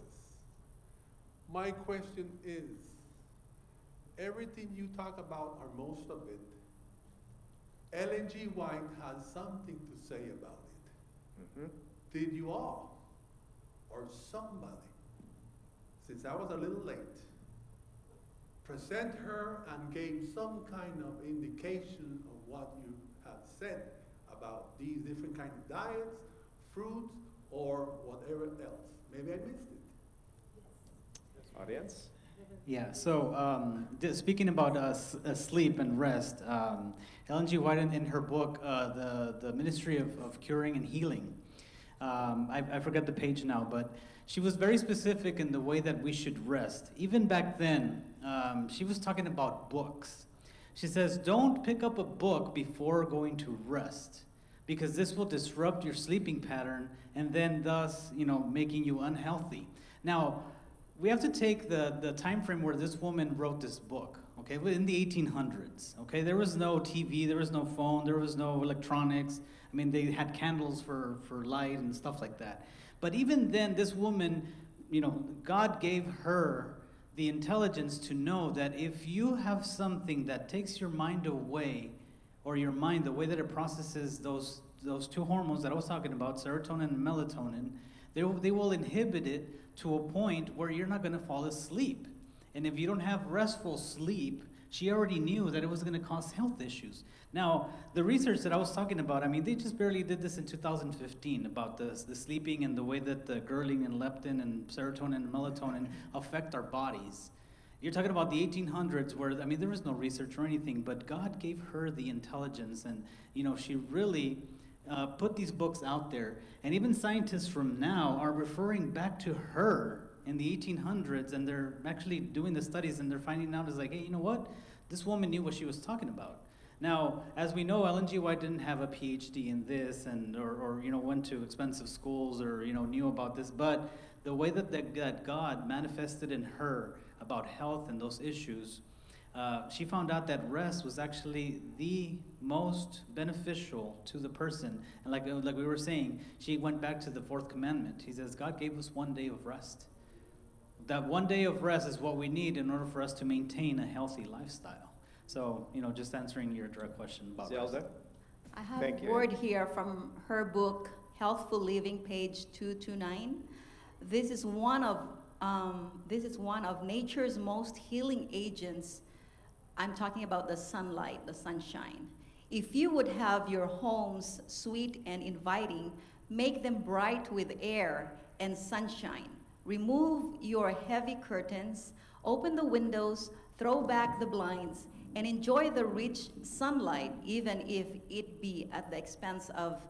My question is, everything you talk about, or most of it, Ellen G. White has something to say about it. Did you all, or somebody, since I was a little late, present her and gave some kind of indication of what you have said about these different kinds of diets, fruits, or whatever else? Maybe I missed it. Audience? Yeah, so speaking about sleep and rest, Ellen G. White in her book, the Ministry of Curing and Healing, I forget the page now, but she was very specific in the way that we should rest. Even back then, she was talking about books. She says, don't pick up a book before going to rest, because this will disrupt your sleeping pattern and then thus, making you unhealthy. Now, we have to take the time frame where this woman wrote this book, okay, in the 1800s, okay? There was no TV, there was no phone, there was no electronics. I mean, they had candles for light and stuff like that. But even then, this woman, God gave her the intelligence to know that if you have something that takes your mind away, or your mind, the way that it processes those two hormones that I was talking about, serotonin and melatonin, they will inhibit it to a point where you're not going to fall asleep. And if you don't have restful sleep, she already knew that it was going to cause health issues. Now, the research that I was talking about, I mean, they just barely did this in 2015 about the sleeping and the way that the ghrelin and leptin and serotonin and melatonin affect our bodies. You're talking about the 1800s where, I mean, there was no research or anything, but God gave her the intelligence, and, she really put these books out there. And even scientists from now are referring back to her in the 1800s, and they're actually doing the studies, and they're finding out, is like, hey, you know what? This woman knew what she was talking about. Now, as we know, Ellen G. White didn't have a PhD in this, or went to expensive schools, or knew about this. But the way that God manifested in her about health and those issues, she found out that rest was actually the most beneficial to the person. And like we were saying, she went back to the 4th commandment. He says, God gave us 1 day of rest. That 1 day of rest is what we need in order for us to maintain a healthy lifestyle. So, just answering your direct question about Zelda? rest. I have a word here from her book, Healthful Living, page 229. This is one of nature's most healing agents I'm talking about the sunlight, the sunshine. If you would have your homes sweet and inviting, make them bright with air and sunshine. Remove your heavy curtains, open the windows, throw back the blinds, and enjoy the rich sunlight, even if it be at the expense of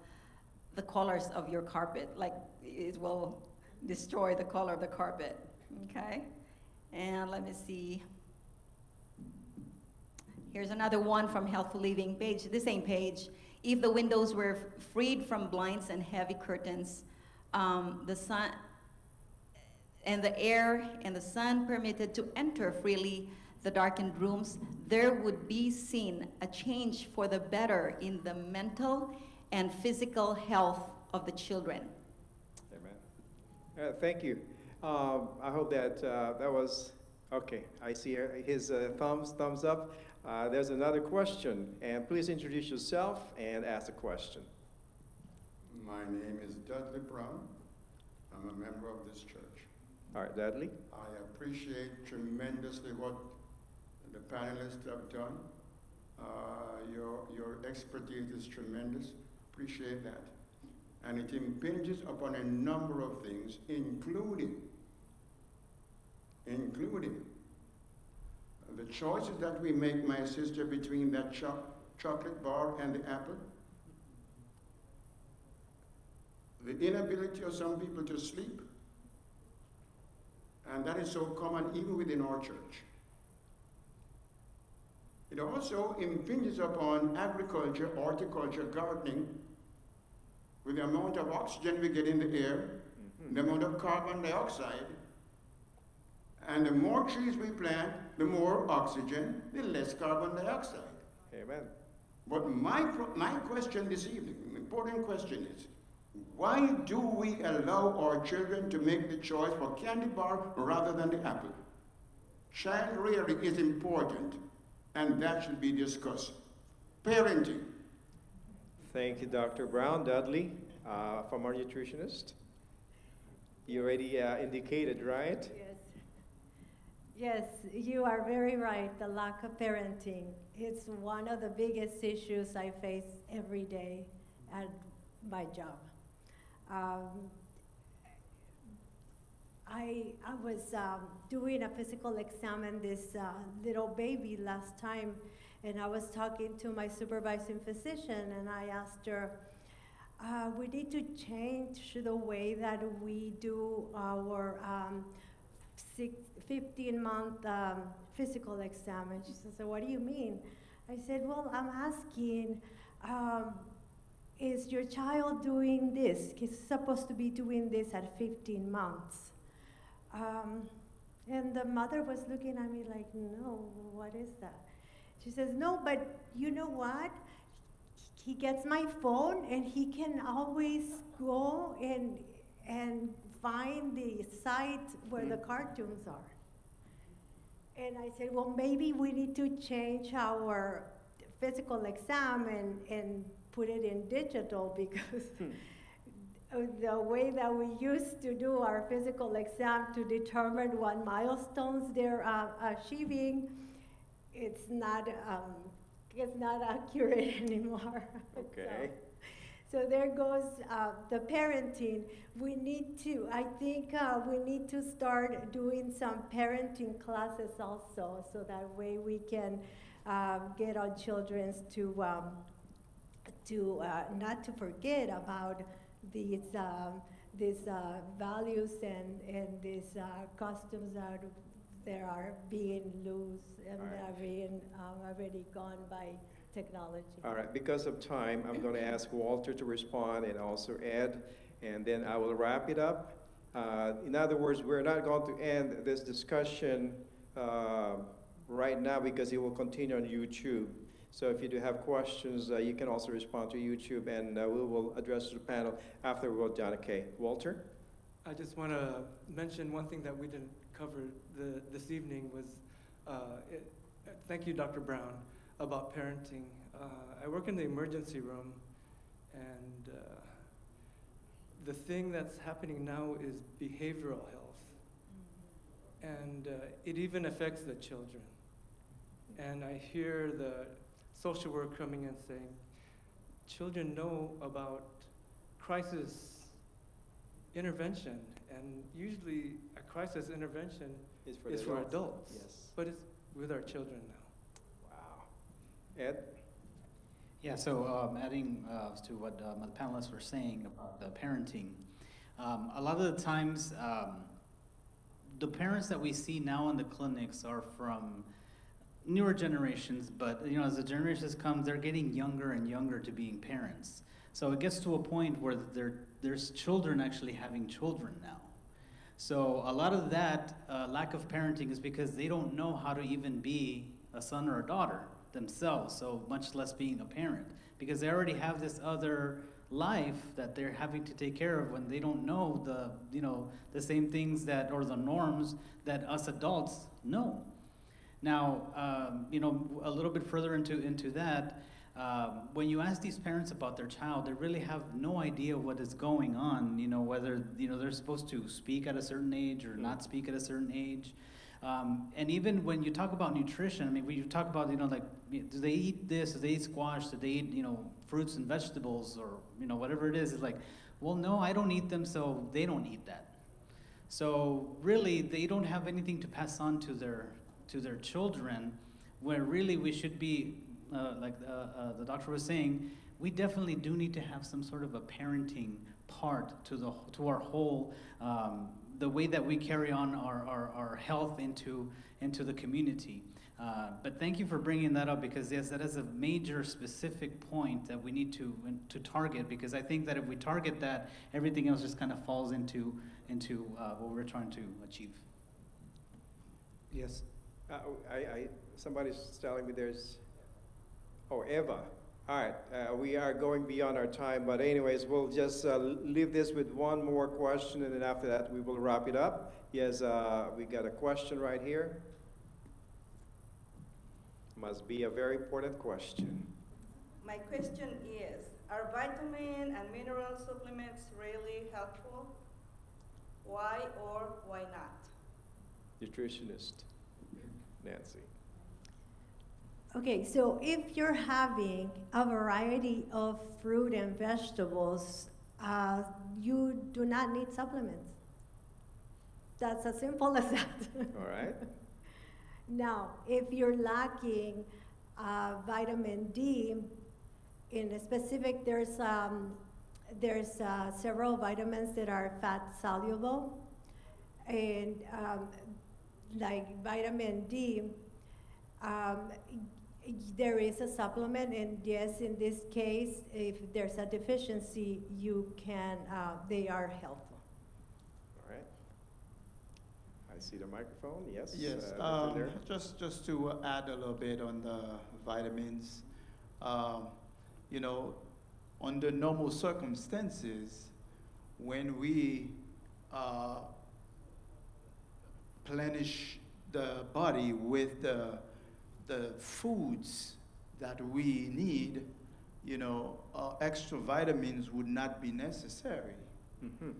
the colors of your carpet. Like, it will destroy the color of the carpet, okay? And let me see. Here's another one from Healthful Living page, the same page. If the windows were freed from blinds and heavy curtains, the sun and the air and the sun permitted to enter freely the darkened rooms, there would be seen a change for the better in the mental and physical health of the children. Amen. Thank you. I hope that that was okay. I see his thumbs up. There's another question, and please introduce yourself and ask a question. My name is Dudley Brown. I'm a member of this church. All right, Dudley. I appreciate tremendously what the panelists have done. Your expertise is tremendous. Appreciate that. And it impinges upon a number of things, including the choices that we make, my sister, between that chocolate bar and the apple. The inability of some people to sleep. And that is so common even within our church. It also impinges upon agriculture, horticulture, gardening, with the amount of oxygen we get in the air, the amount of carbon dioxide. And the more trees we plant, the more oxygen, the less carbon dioxide. Amen. But my question this evening, an important question is, why do we allow our children to make the choice for candy bar rather than the apple? Child rearing is important, and that should be discussed. Parenting. Thank you, Dr. Brown. Dudley, from our nutritionist. You already indicated, right? Yes. Yes, you are very right. The lack of parenting. It's one of the biggest issues I face every day at my job. I was doing a physical exam on this little baby last time, and I was talking to my supervising physician, and I asked her, we need to change the way that we do our 15-month physical exam. And she said, what do you mean? I said, well, I'm asking, is your child doing this? He's supposed to be doing this at 15 months. And the mother was looking at me like, no, what is that? She says, no, but you know what? He gets my phone and he can always go and find the site where the cartoons are. And I said, well, maybe we need to change our physical exam and put it in digital, because the way that we used to do our physical exam to determine what milestones they're achieving, it's not accurate anymore. Okay. So there goes the parenting. We need to, I think we need to start doing some parenting classes also, so that way we can get our children to not to forget about these values and these customs that they are being loose and are being already gone by technology. All right, because of time, I'm going to ask Walter to respond and also Ed, and then I will wrap it up. In other words, we're not going to end this discussion right now because it will continue on YouTube. So if you do have questions, you can also respond to YouTube, and we will address the panel after we're done. Okay, Walter? I just want to mention one thing that we didn't cover this evening was, thank you, Dr. Brown, about parenting. I work in the emergency room, and the thing that's happening now is behavioral health. And it even affects the children. and I hear the social worker coming and saying, children know about crisis intervention, and usually a crisis intervention is for adults. Yes. But it's with our children now. Wow. Ed? Yeah, so adding to what the panelists were saying about the parenting, a lot of the times the parents that we see now in the clinics are from newer generations, but as the generations come, they're getting younger and younger to being parents. So it gets to a point where there's children actually having children now. So a lot of that lack of parenting is because they don't know how to even be a son or a daughter themselves, so much less being a parent, because they already have this other life that they're having to take care of when they don't know the same things that, or the norms that us adults know. Now, a little bit further into that, when you ask these parents about their child, they really have no idea what is going on, whether, they're supposed to speak at a certain age or not speak at a certain age. And even when you talk about nutrition, when you talk about, do they eat this, do they eat squash, do they eat, fruits and vegetables, or, whatever it is, it's like, well, no, I don't eat them, so they don't eat that. So really, they don't have anything to pass on to their children, where really we should be, like the doctor was saying, we definitely do need to have some sort of a parenting part to our whole, the way that we carry on our health into the community. But thank you for bringing that up, because yes, that is a major specific point that we need to target, because I think that if we target that, everything else just kind of falls into what we're trying to achieve. Yes. Somebody's telling me there's, Eva. All right, we are going beyond our time, but anyways, we'll just leave this with one more question, and then after that, we will wrap it up. Yes, we got a question right here. Must be a very important question. My question is, are vitamin and mineral supplements really helpful? Why or why not? Nutritionist, Nancy. Okay, so if you're having a variety of fruit and vegetables, you do not need supplements. That's as simple as that. All right. Now, if you're lacking vitamin D, in a specific, there's several vitamins that are fat soluble, and like vitamin D, there is a supplement, and yes, in this case, if there's a deficiency, you can, they are helpful. All right. I see the microphone, yes? Yes, just to add a little bit on the vitamins, under normal circumstances, when we plenish the body with the foods that we need, extra vitamins would not be necessary. Mm-hmm.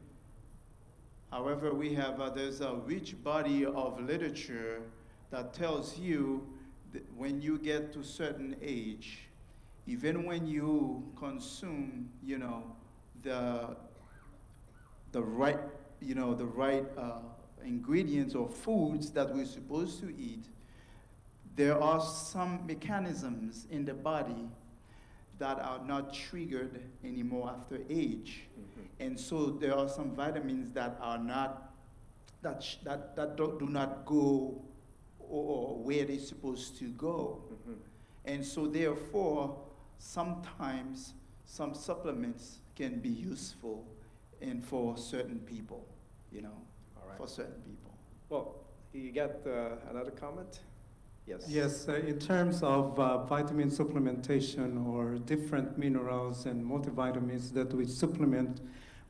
However, we have, there's a rich body of literature that tells you that when you get to a certain age, even when you consume, the right, ingredients or foods that we're supposed to eat, there are some mechanisms in the body that are not triggered anymore after age. Mm-hmm. And so there are some vitamins that are not, that do not go or where they're supposed to go. Mm-hmm. And so therefore, sometimes some supplements can be useful and for certain people, All right. for certain people. Well, you got another comment? Yes. Yes, in terms of vitamin supplementation or different minerals and multivitamins that we supplement,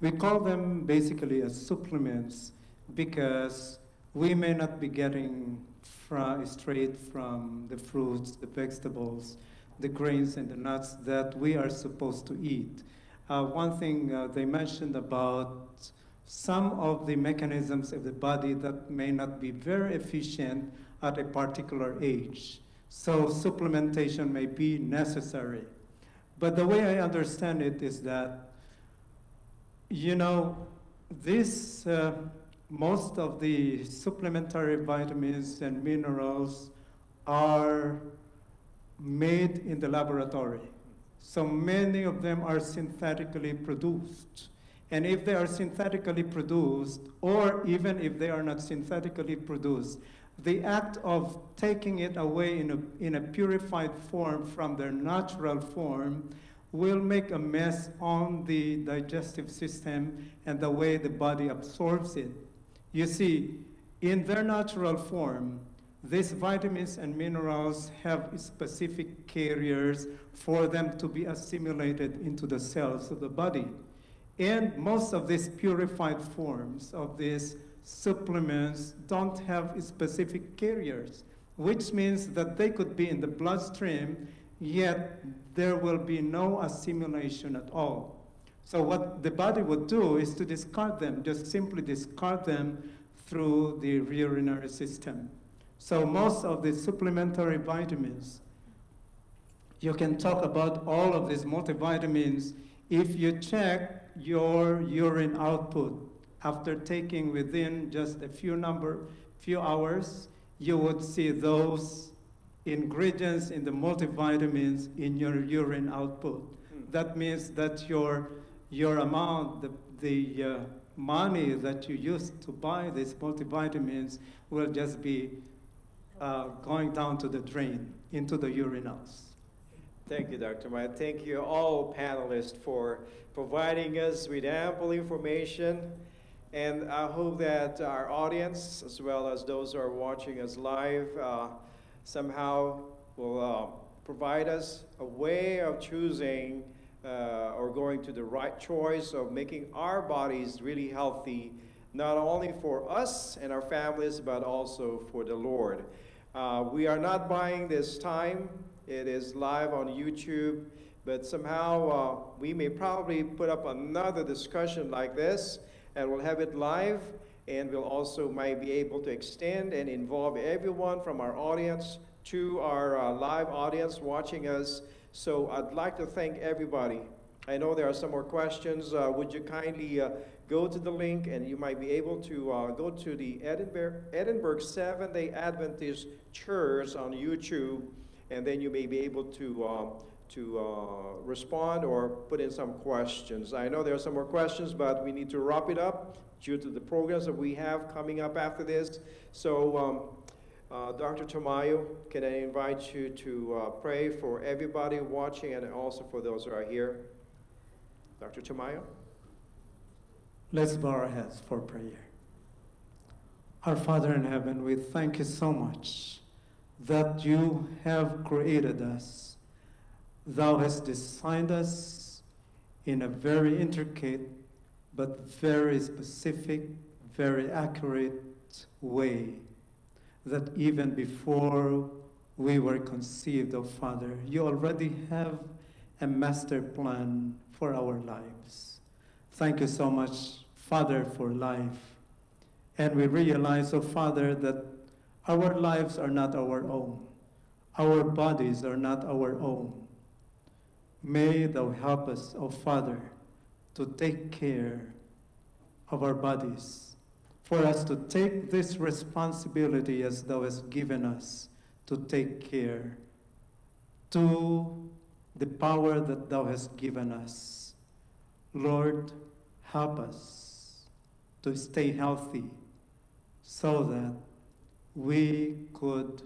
we call them basically as supplements because we may not be getting straight from the fruits, the vegetables, the grains and the nuts that we are supposed to eat. One thing they mentioned about some of the mechanisms of the body that may not be very efficient at a particular age. So supplementation may be necessary. But the way I understand it is that, you know, most of the supplementary vitamins and minerals are made in the laboratory. So many of them are synthetically produced. And if they are synthetically produced, or even if they are not synthetically produced, the act of taking it away in a purified form from their natural form will make a mess on the digestive system and the way the body absorbs it. You see, in their natural form, these vitamins and minerals have specific carriers for them to be assimilated into the cells of the body. And most of these purified forms of these supplements don't have specific carriers, which means that they could be in the bloodstream, yet there will be no assimilation at all. So what the body would do is to discard them, just simply discard them through the urinary system. So most of the supplementary vitamins, you can talk about all of these multivitamins. If you check your urine output after taking within just a few hours, you would see those ingredients in the multivitamins in your urine output. That means that your amount, the money that you used to buy these multivitamins will just be going down to the drain, into the urinals. Thank you, Dr. Maya. Thank you all panelists for providing us with ample information. And I hope that our audience, as well as those who are watching us live, somehow will provide us a way of choosing or going to the right choice of making our bodies really healthy, not only for us and our families, but also for the Lord. We are not buying this time. It is live on YouTube, but somehow we may probably put up another discussion like this, and we'll have it live, and we'll also might be able to extend and involve everyone from our audience to our live audience watching us. So I'd like to thank everybody. I know there are some more questions. Would you kindly go to the link, and you might be able to go to the Edinburgh Seventh-day Adventist Church on YouTube, and then you may be able to respond or put in some questions. I know there are some more questions, but we need to wrap it up due to the programs that we have coming up after this. So, Dr. Chimayo, can I invite you to pray for everybody watching and also for those who are here? Dr. Chimayo? Let's bow our heads for prayer. Our Father in heaven, we thank you so much that you have created us. Thou hast designed us in a very intricate but very specific, very accurate way, that even before we were conceived, oh Father, you already have a master plan for our lives. Thank you so much, Father, for life. And we realize, oh Father, that our lives are not our own. Our bodies are not our own. May thou help us, O Father, to take care of our bodies, for us to take this responsibility as thou hast given us to take care to the power that thou hast given us. Lord, help us to stay healthy so that we could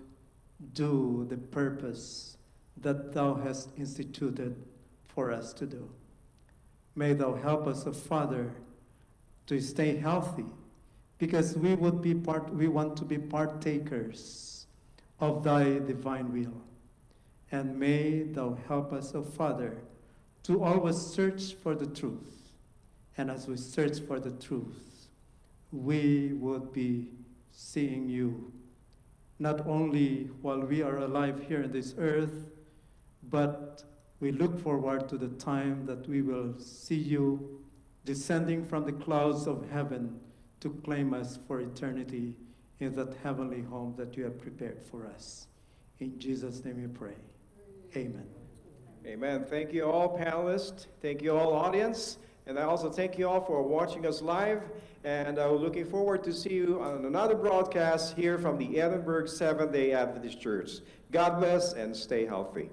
do the purpose that thou hast instituted for us to do. May thou help us, O Father, to stay healthy, because we want to be partakers of thy divine will. And may thou help us, O Father, to always search for the truth. And as we search for the truth, we would be seeing you, not only while we are alive here on this earth, but we look forward to the time that we will see you descending from the clouds of heaven to claim us for eternity in that heavenly home that you have prepared for us. In Jesus' name we pray. Amen. Amen. Thank you all, panelists. Thank you all, audience. And I also thank you all for watching us live. And we're looking forward to see you on another broadcast here from the Edinburgh Seventh-day Adventist Church. God bless and stay healthy.